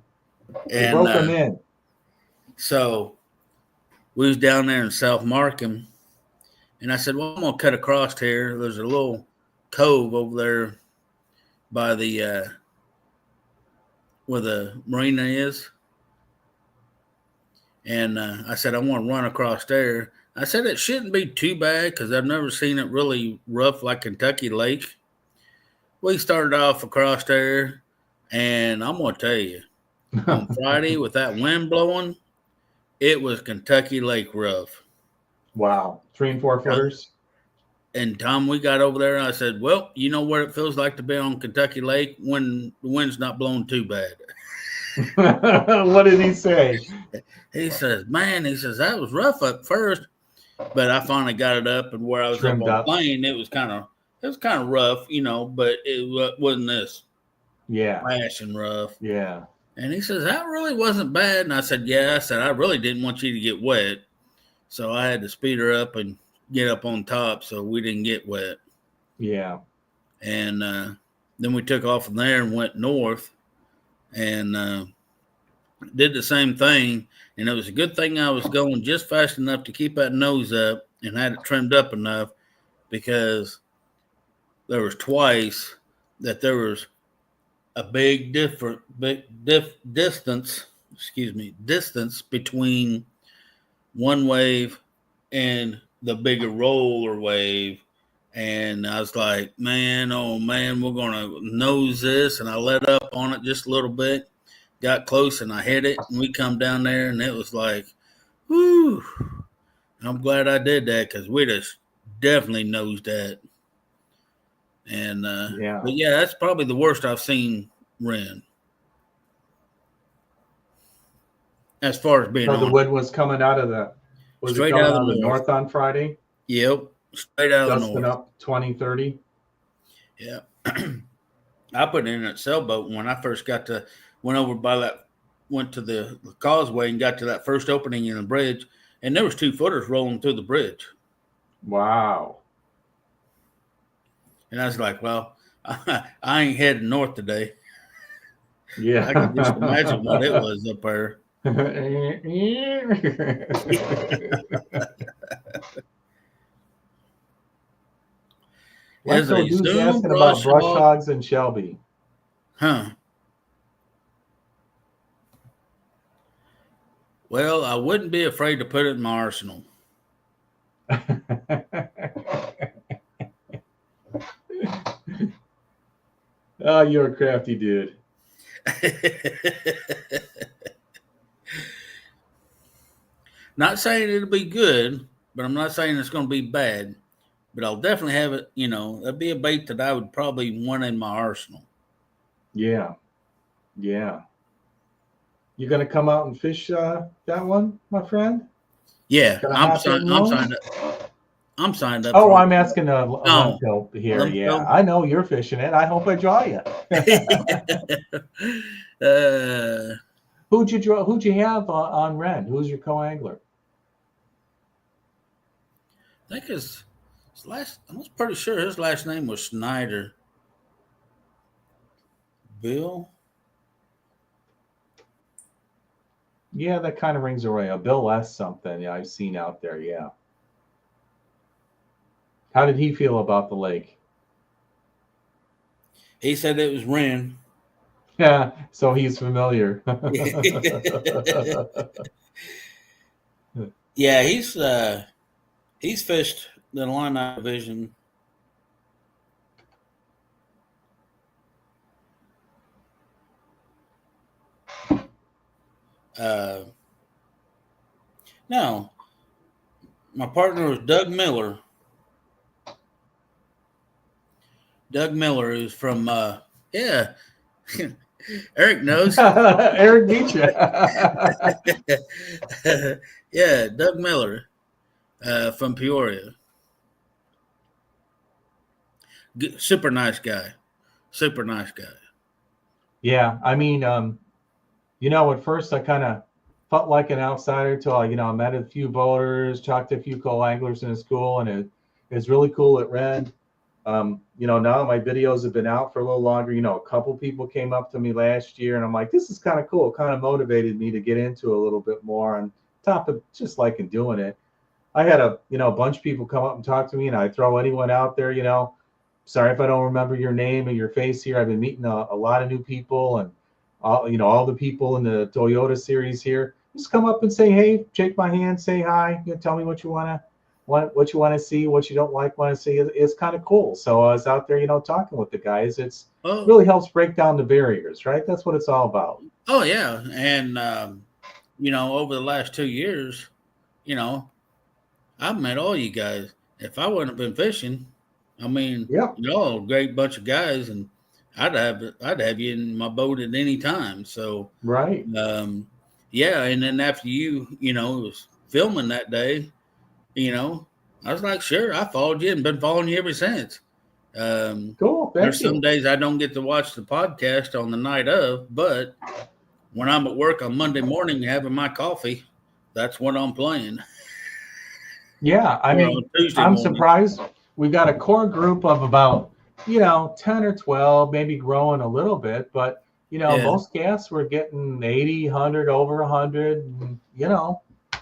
B: And
A: broke them in.
B: so we was down there in South Markham, and I said, well, I'm going to cut across here. There's a little cove over there by the where the marina is. And I said, I want to run across there. I said, it shouldn't be too bad because I've never seen it really rough like Kentucky Lake. We started off across there, and I'm going to tell you, on Friday with that wind blowing, it was Kentucky Lake rough.
A: Wow. 3 and 4 footers.
B: And Tom, we got over there, and I said, well, you know what it feels like to be on Kentucky Lake when the wind's not blowing too bad.
A: What did he say?
B: He says, man, that was rough at first, but I finally got it up, and where I was
A: Trimmed
B: up on
A: up.
B: plane, it was kind of rough, but it wasn't this flashing rough.
A: Yeah.
B: And he says, that really wasn't bad. And I said, yeah. I said, I really didn't want you to get wet. So I had to speed her up and get up on top so we didn't get wet.
A: Yeah.
B: And then we took off from there and went north and did the same thing. And it was a good thing I was going just fast enough to keep that nose up and had it trimmed up enough, because there was twice that there was a big distance between one wave and the bigger roller wave. And I was like, man, oh man, we're going to nose this. And I let up on it just a little bit, got close, and I hit it. And we come down there, and it was like, whoo. I'm glad I did that, because we just definitely nosed that. And but yeah, that's probably the worst I've seen Rend. As far as being
A: So the wind was coming out of the north on Friday?
B: Yep, straight out of the north.
A: Up 20, 30?
B: Yeah. I put in a sailboat when I first went to the causeway and got to that first opening in the bridge, and there was 2 footers rolling through the bridge.
A: Wow.
B: And I was like, well, I ain't heading north today.
A: Yeah.
B: I can just imagine what it was up there.
A: Let's go. Dude's asking about brush hogs and Shelby.
B: Huh. Well, I wouldn't be afraid to put it in my arsenal.
A: Oh, you're a crafty dude.
B: Not saying it'll be good, but I'm not saying it's going to be bad. But I'll definitely have it. That'd be a bait that I would probably want in my arsenal.
A: Yeah, yeah. You gonna come out and fish that one, my friend?
B: Yeah,
A: Gonna
B: I'm
A: hop
B: signed.
A: in
B: I'm
A: one?
B: signed up. I'm signed up
A: Oh,
B: for
A: I'm
B: it.
A: asking a
B: No,
A: Lemco here. Yeah,
B: Lemco.
A: I know you're fishing it. I hope I draw you.
B: uh,
A: Who'd you draw? Who'd you have on Rend? Who's your co-angler?
B: I think his last. I was pretty sure his last name was Snyder. Bill.
A: Yeah, that kind of rings a ring. A Bill S something. Yeah, I've seen out there. Yeah. How did he feel about the lake?
B: He said it was Rend.
A: Yeah, so he's familiar.
B: Yeah, he's fished the Illini division. No, my partner was Doug Miller. Doug Miller is from yeah. Eric knows.
A: Eric beat you.
B: Yeah, Doug Miller from Peoria. Super nice guy. Super nice guy.
A: Yeah, I mean, at first I kind of felt like an outsider until I met a few boaters, talked to a few co-anglers in school, and it's really cool at Rend. Now my videos have been out for a little longer. A couple people came up to me last year, and I'm like, this is kind of cool. It kind of motivated me to get into a little bit more on top of just liking doing it. I had a bunch of people come up and talk to me, and I throw anyone out there. Sorry if I don't remember your name or your face here. I've been meeting a lot of new people, and all the people in the Toyota series here. Just come up and say, hey, shake my hand, say hi, tell me what you want to see, what you don't want to see. It's kind of cool. So I was out there, talking with the guys. It's really helps break down the barriers, right? That's what it's all about.
B: Oh yeah, and over the last 2 years, I've met all you guys. If I wouldn't have been fishing, I mean,
A: Yep.
B: y'all a great bunch of guys, and I'd have you in my boat at any time. So
A: right.
B: Yeah, and then after you was filming that day, I was like, sure, I followed you and been following you ever since.
A: Cool.
B: There's
A: Thank
B: some
A: you.
B: days I don't get to watch the podcast on the night of, but when I'm at work on Monday morning having my coffee, that's what I'm playing.
A: Yeah, I
B: Or
A: mean,
B: on Tuesday
A: I'm
B: morning.
A: surprised. We've got a core group of about 10 or 12, maybe growing a little bit, but most casts we're getting 80, 100, over 100. And,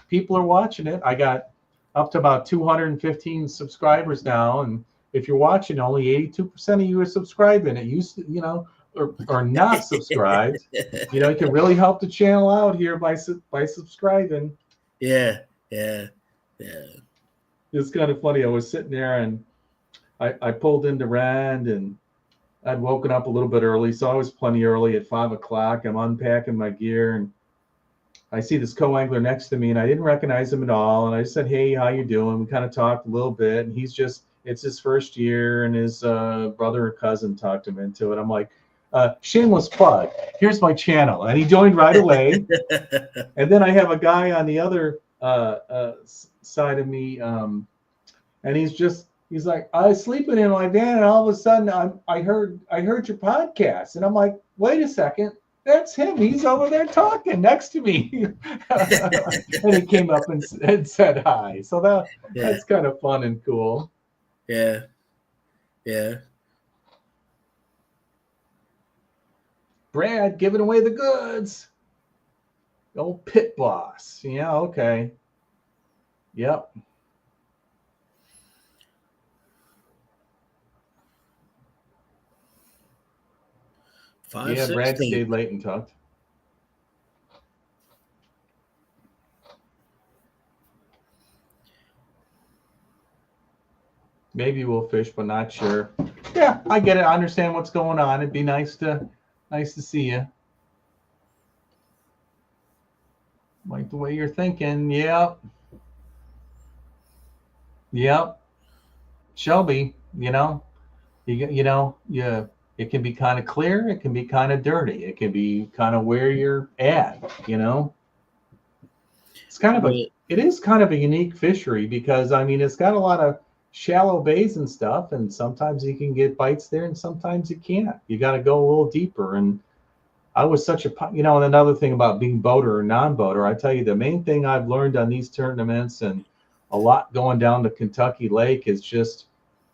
A: people are watching it. I got up to about 215 subscribers now, and if you're watching, only 82% of you are subscribing. It used to, or not subscribed. You can really help the channel out here by subscribing.
B: Yeah.
A: It's kind of funny. I was sitting there and I pulled into Rend, and I'd woken up a little bit early, so I was plenty early at 5 o'clock. I'm unpacking my gear, and I see this co-angler next to me, and I didn't recognize him at all. And I said, "Hey, how you doing?" We kind of talked a little bit, and it's his first year, and his brother or cousin talked him into it. I'm like, shameless plug. Here's my channel, and he joined right away. And then I have a guy on the other side of me, and he's like, I was sleeping in my van, and all of a sudden I heard your podcast, and I'm like, wait a second, that's him. He's over there talking next to me. And he came up and said hi. So that's kind of fun and cool.
B: Yeah.
A: Brad giving away the goods. The old pit boss. Yeah, okay. Yep. Yeah, Brad stayed late and talked. maybe we'll fish, but not sure. Yeah, I get it. I understand what's going on. It'd be nice to see you. Like the way you're thinking. Yep. Yep. Shelby, it can be kind of clear. It can be kind of dirty. It can be kind of where you're at, It's kind of it is kind of a unique fishery because, I mean, it's got a lot of shallow bays and stuff, and sometimes you can get bites there and sometimes you can't. You got to go a little deeper. And I was such a, and another thing about being boater or non-boater, I tell you, the main thing I've learned on these tournaments and a lot going down to Kentucky Lake is just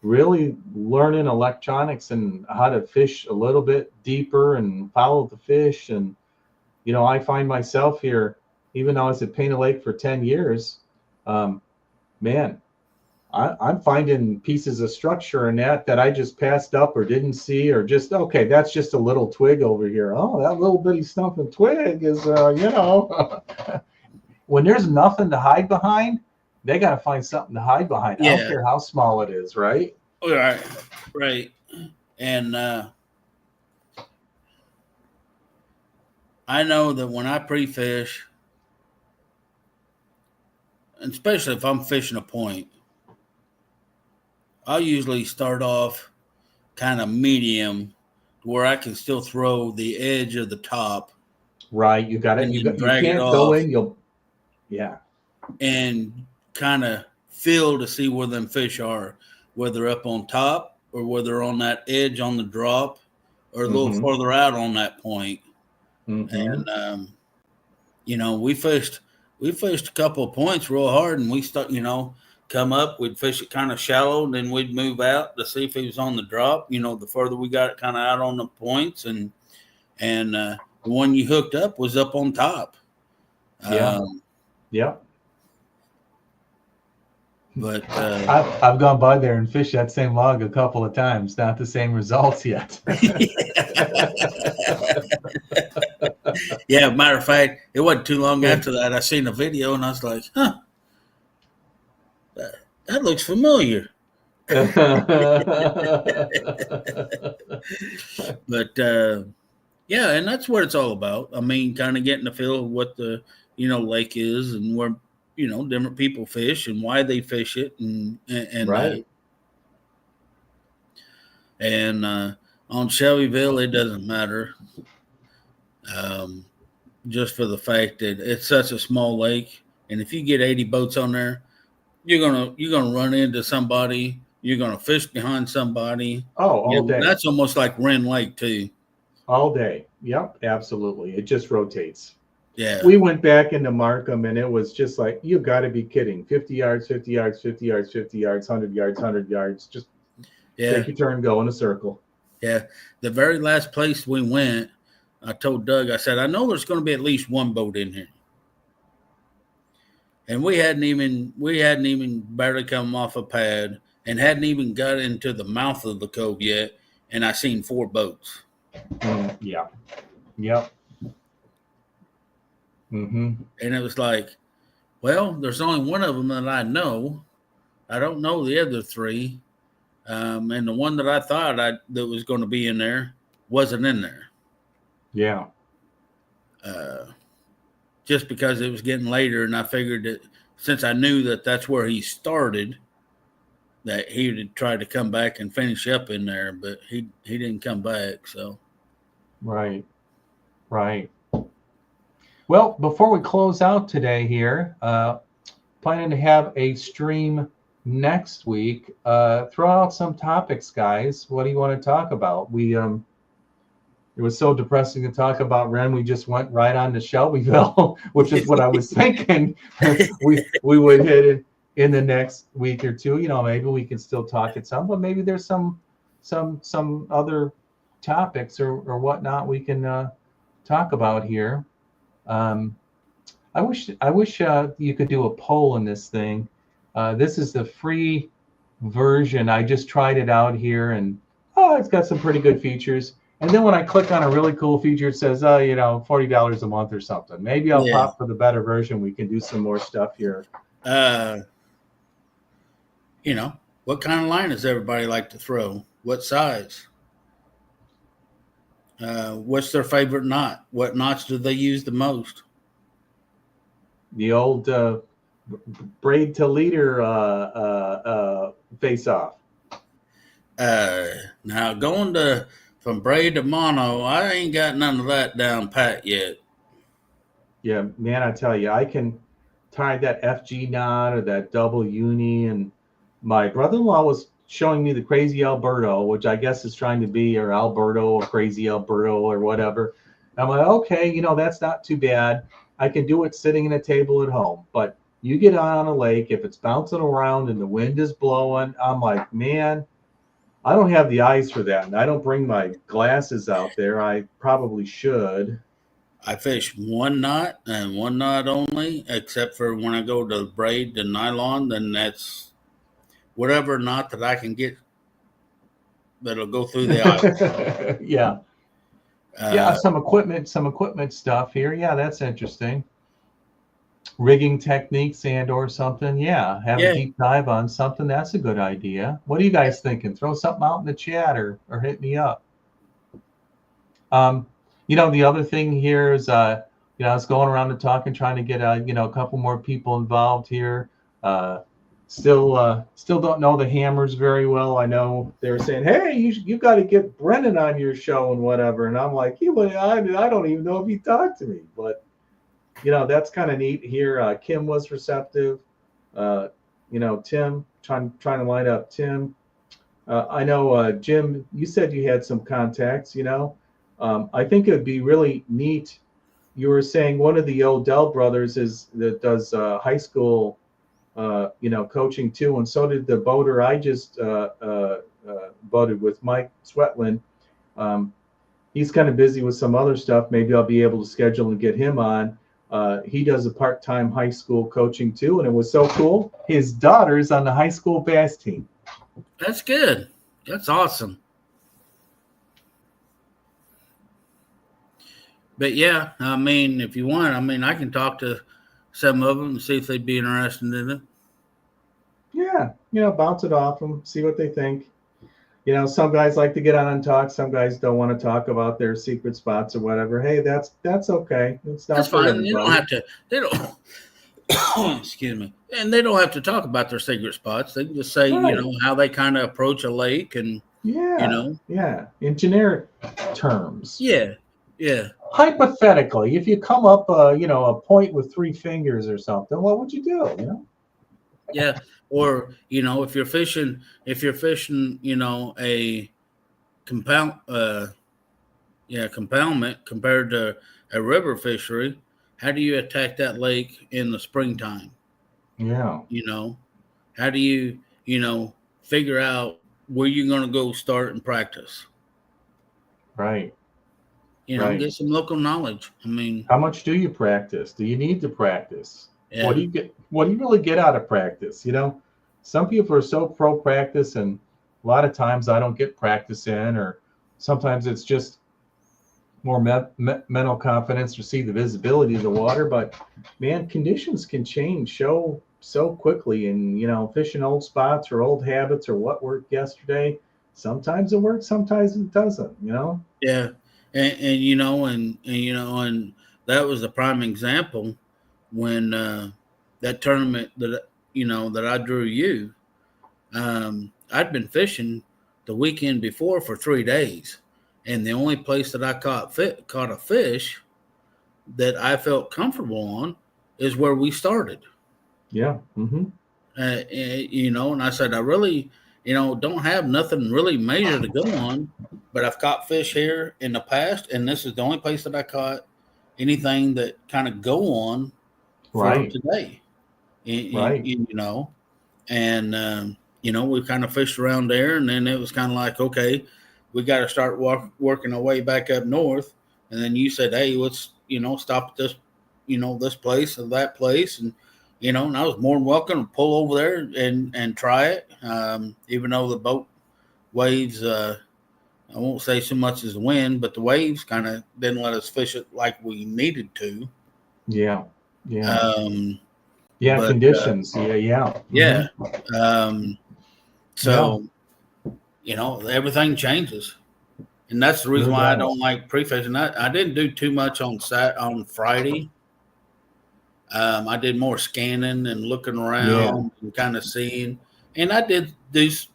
A: really learning electronics and how to fish a little bit deeper and follow the fish. And, I find myself here, even though I was at Painted Lake for 10 years, man, I'm finding pieces of structure in that I just passed up or didn't see, or just, okay, that's just a little twig over here. Oh, that little bitty stump and twig is, when there's nothing to hide behind, they got to find something to hide behind. Yeah. I don't care how small it is, right?
B: Right. And I know that when I pre-fish, and especially if I'm fishing a point, I'll usually start off kind of medium where I can still throw the edge of the top.
A: Right. You got it. You can't go in.
B: And kind of feel to see where them fish are, whether up on top or whether on that edge on the drop or a little further out on that point. And, we fished a couple of points real hard, and we start, come up, we'd fish it kind of shallow, and then we'd move out to see if he was on the drop. The further we got it kind of out on the points, and the one you hooked up was up on top.
A: Yeah.
B: But
A: I've gone by there and fished that same log a couple of times. Not the same results yet.
B: Yeah, matter of fact, it wasn't too long after that I seen a video and I was like, huh, that looks familiar. But yeah, and that's what it's all about. I mean, kind of getting the feel of what the lake is and where different people fish and why they fish it, and
A: right.
B: On Shelbyville, it doesn't matter. Just for the fact that it's such a small lake, and if you get 80 boats on there, you're gonna run into somebody. You're gonna fish behind somebody.
A: All day.
B: That's almost like Rend Lake too.
A: All day. Yep, absolutely. It just rotates.
B: Yeah.
A: We went back into Markham, and it was just like, you got to be kidding. 50 yards, 50 yards, 50 yards, 50 yards, 100 yards, 100 yards. Just take your turn, go in a circle.
B: Yeah. The very last place we went, I told Doug, I said, I know there's going to be at least one boat in here. And we hadn't even barely come off a pad and hadn't even got into the mouth of the cove yet. And I seen 4 boats.
A: Yeah. Yep.
B: And it was like, well, there's only one of them that I know. I don't know the other 3. And the one that I thought that was going to be in there wasn't in there.
A: Yeah.
B: Just because it was getting later, and I figured that since I knew that that's where he started, that he would try to come back and finish up in there, but he didn't come back. So. Right.
A: Well, before we close out today here, planning to have a stream next week. Throw out some topics, guys. What do you want to talk about? It was so depressing to talk about Rend. We just went right on to Shelbyville, which is what I was thinking we would hit it in the next week or two. Maybe we can still talk at some, but maybe there's some other topics or whatnot we can talk about here. I wish you could do a poll in this thing. This is the free version. I just tried it out here, and it's got some pretty good features. And then when I click on a really cool feature, it says, $40 a month or something. Maybe I'll pop for the better version. We can do some more stuff here.
B: What kind of line does everybody like to throw? What size? What's their favorite knot? What knots do they use the most?
A: The old braid to leader face off.
B: Now going to from braid to mono, I ain't got none of that down pat yet.
A: Yeah, man, I tell you, I can tie that FG knot or that double uni. And my brother-in-law was showing me the crazy Alberto, which I guess is trying to be or Alberto or crazy Alberto or whatever. I'm like, okay, that's not too bad. I can do it sitting in a table at home. But you get out on a lake, if it's bouncing around and the wind is blowing, I'm like, man, I don't have the eyes for that. And I don't bring my glasses out there. I probably should.
B: I fish one knot and one knot only, except for when I go to braid to nylon, then that's whatever knot that I can get that'll go through the eye.
A: Yeah. Some equipment stuff here. Yeah, that's interesting. Rigging techniques or something. Yeah, have a deep dive on something. That's a good idea. What are you guys thinking? Throw something out in the chat or hit me up. The other thing here is, I was going around the talk and trying to get a couple more people involved here. Still don't know the hammers very well. I know they were saying, hey, you got to get Brennan on your show and whatever. And I'm like, I don't even know if he talked to me. But, that's kind of neat here. Kim was receptive. Tim, trying to line up Tim. I know, Jim, you said you had some contacts, I think it would be really neat. You were saying one of the Odell brothers that does high school coaching too, and so did the boater I just boated with, Mike Sweatland. He's kind of busy with some other stuff. Maybe I'll be able to schedule and get him on. He does a part-time high school coaching too, and it was so cool. His daughter's on the high school bass team.
B: That's good. That's awesome. But yeah, I mean, if you want, I can talk to some of them and see if they'd be interested in it.
A: Yeah, bounce it off them, see what they think. Some guys like to get on and talk. Some guys don't want to talk about their secret spots or whatever. Hey, that's okay.
B: That's fine. They don't have to. They don't. Excuse me. And they don't have to talk about their secret spots. They can just say, how they kind of approach a lake and.
A: Yeah, in generic terms.
B: Yeah.
A: Hypothetically, if you come up, a point with 3 fingers or something, what would you do?
B: Yeah, or if you're fishing, a compoundment compared to a river fishery, how do you attack that lake in the springtime?
A: Yeah.
B: How do you figure out where you're going to go start and practice?
A: Right.
B: Get some local knowledge.
A: How much do you practice? Do you need to practice?
B: Yeah.
A: What do you really get out of practice? Some people are so pro practice, and a lot of times I don't get practice in, or sometimes it's just more mental confidence or see the visibility of the water. But man, conditions can change so quickly, and fishing old spots or old habits or what worked yesterday, sometimes it works, sometimes it doesn't.
B: Yeah. And that was a prime example when that tournament that I drew you. I'd been fishing the weekend before for 3 days, and the only place that I caught a fish that I felt comfortable on is where we started.
A: Yeah. Mm-hmm.
B: And I said, I really, don't have nothing really major to go on, but I've caught fish here in the past, and this is the only place that I caught anything that kind of go on for today.
A: Right.
B: We kind of fished around there, and then it was kind of like, okay, we got to start working our way back up north. And then you said, hey, let's, stop at this, this place or that place. And I was more than welcome to pull over there and try it. Even though the boat waves, I won't say so much as the wind, but the waves kind of didn't let us fish it like we needed to.
A: Yeah.
B: Conditions.
A: Yeah.
B: Mm-hmm. So, everything changes. And that's the reason
A: Sure
B: why I
A: does.
B: don't like pre-fishing. I didn't do too much on Friday. I did more scanning and looking around and kind of seeing. And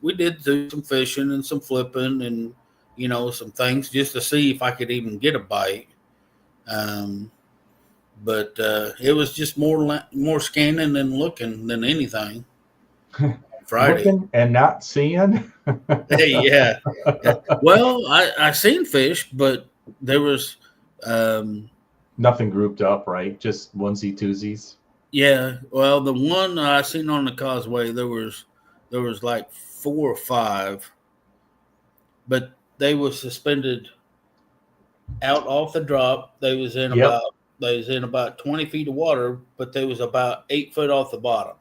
B: we did do some fishing and some flipping and, some things just to see if I could even get a bite. But it was just more scanning and looking than anything. Friday.
A: Looking and not seeing.
B: Yeah. Well, I seen fish, but there was,
A: Nothing grouped up, right? Just onesie twosies.
B: yeah. Well, the one I seen on the causeway, there was like 4 or 5, but they were suspended out off the drop. They was in about 20 feet of water, but they was about 8 foot off the bottom.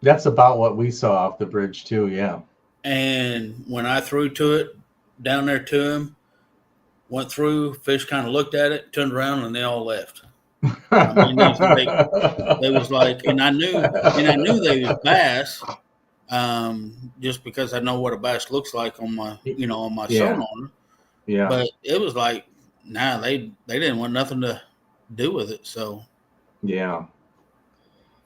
A: That's about what we saw off the bridge too. Yeah.
B: And when I threw to it down there to him, went through, fish kind of looked at it, turned around, and they all left. I mean, they was like, and I knew they was bass, just because I know what a bass looks like on my, on my sonar.
A: Yeah.
B: But it was like, they didn't want nothing to do with it. So
A: yeah,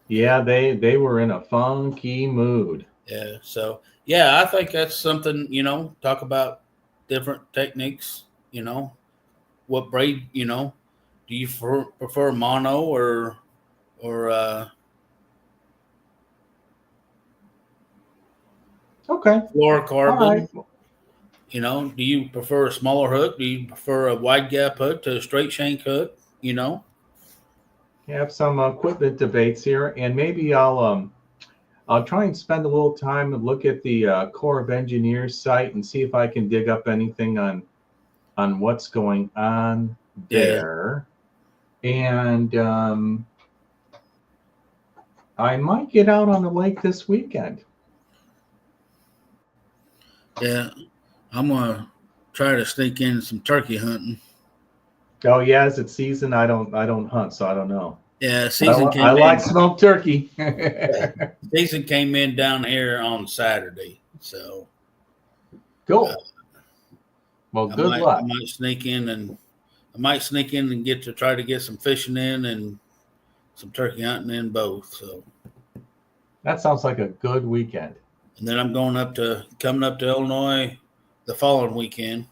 A: they were in a funky mood.
B: yeah. So yeah, I think that's something, talk about different techniques, what braid, do you prefer mono or
A: Okay.
B: fluorocarbon?
A: All right.
B: Do you prefer a smaller hook? Do you prefer a wide gap hook to a straight shank hook?
A: Have some equipment debates here, and maybe I'll try and spend a little time and look at the Corps of Engineers site and see if I can dig up anything on what's going on there. And I might get out on the lake this weekend.
B: Yeah, I'm gonna try to sneak in some turkey hunting.
A: Oh yeah, is it season? I don't hunt, so I don't know.
B: Yeah, season came in.
A: I like smoked turkey.
B: Season came in down here on Saturday, so
A: cool. Well, good luck.
B: I might sneak in and get to try to get some fishing in and some turkey hunting in both. So
A: that sounds like a good weekend.
B: And then I'm coming up to Illinois the following weekend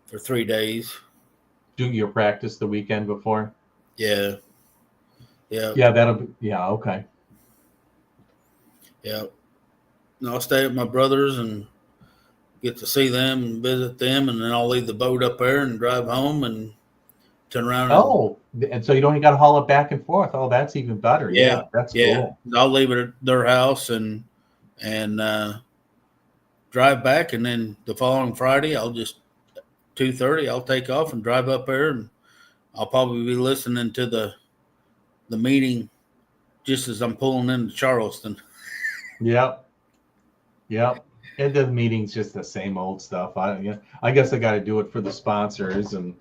B: for 3 days.
A: Do your practice the weekend before?
B: Yeah.
A: Okay.
B: Yeah. And I'll stay at my brother's and get to see them and visit them, and then I'll leave the boat up there and drive home and turn around.
A: And so you don't got to haul it back and forth. Oh, that's even better. Yeah, that's cool.
B: I'll leave it at their house and drive back, and then the following Friday I'll just 2:30 I'll take off and drive up there, and I'll probably be listening to the meeting just as I'm pulling into Charleston.
A: Yep. And the meeting's just the same old stuff. I guess I got to do it for the sponsors and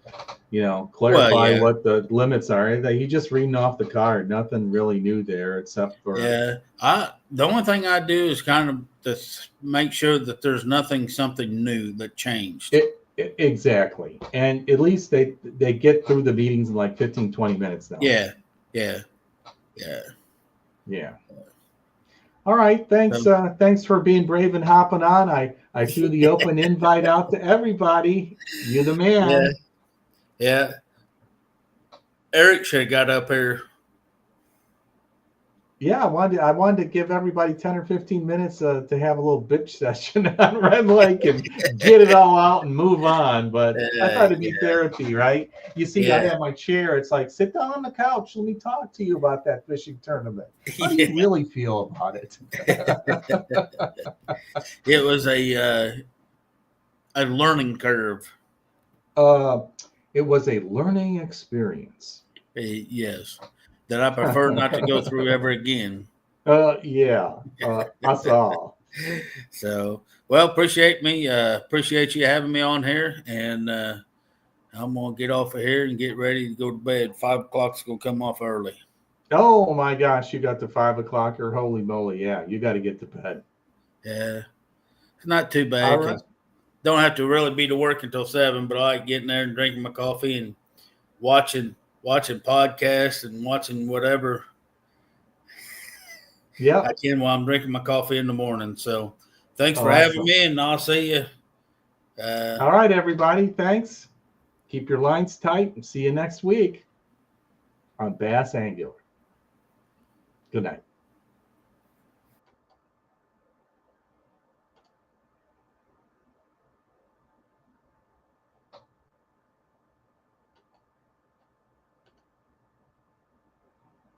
A: clarify what the limits are. You're just reading off the card. Nothing really new there except for
B: the only thing I do is kind of to make sure that there's something new that changed.
A: Exactly. And at least they get through the meetings in like 15-20 minutes now.
B: Yeah.
A: All right, thanks. Thanks for being brave and hopping on. I threw the open invite out to everybody. You're the man.
B: Yeah. Eric should have got up here.
A: Yeah, I wanted to give everybody 10 or 15 minutes to have a little bitch session on Red Lake and get it all out and move on. But I thought it'd be therapy, right? You see, I have my chair. It's like, sit down on the couch. Let me talk to you about that fishing tournament. How do you really feel about it?
B: It was a learning curve.
A: It was a learning experience.
B: Yes. That I prefer not to go through ever again.
A: Us all.
B: So, well, appreciate you having me on here, and I'm gonna get off of here and get ready to go to bed. 5 o'clock's gonna come off early.
A: Oh my gosh, you got the 5 o'clocker. Holy moly. Yeah, you got to get to bed.
B: Yeah, it's not too bad
A: All right.
B: because don't have to really be to work until 7. But I like getting there and drinking my coffee and watching podcasts and watching whatever I
A: Yep.
B: can while I'm drinking my coffee in the morning. So thanks for having
A: Awesome.
B: me, and I'll see you.
A: All right, everybody. Thanks. Keep your lines tight and see you next week on Bass Angular. Good night.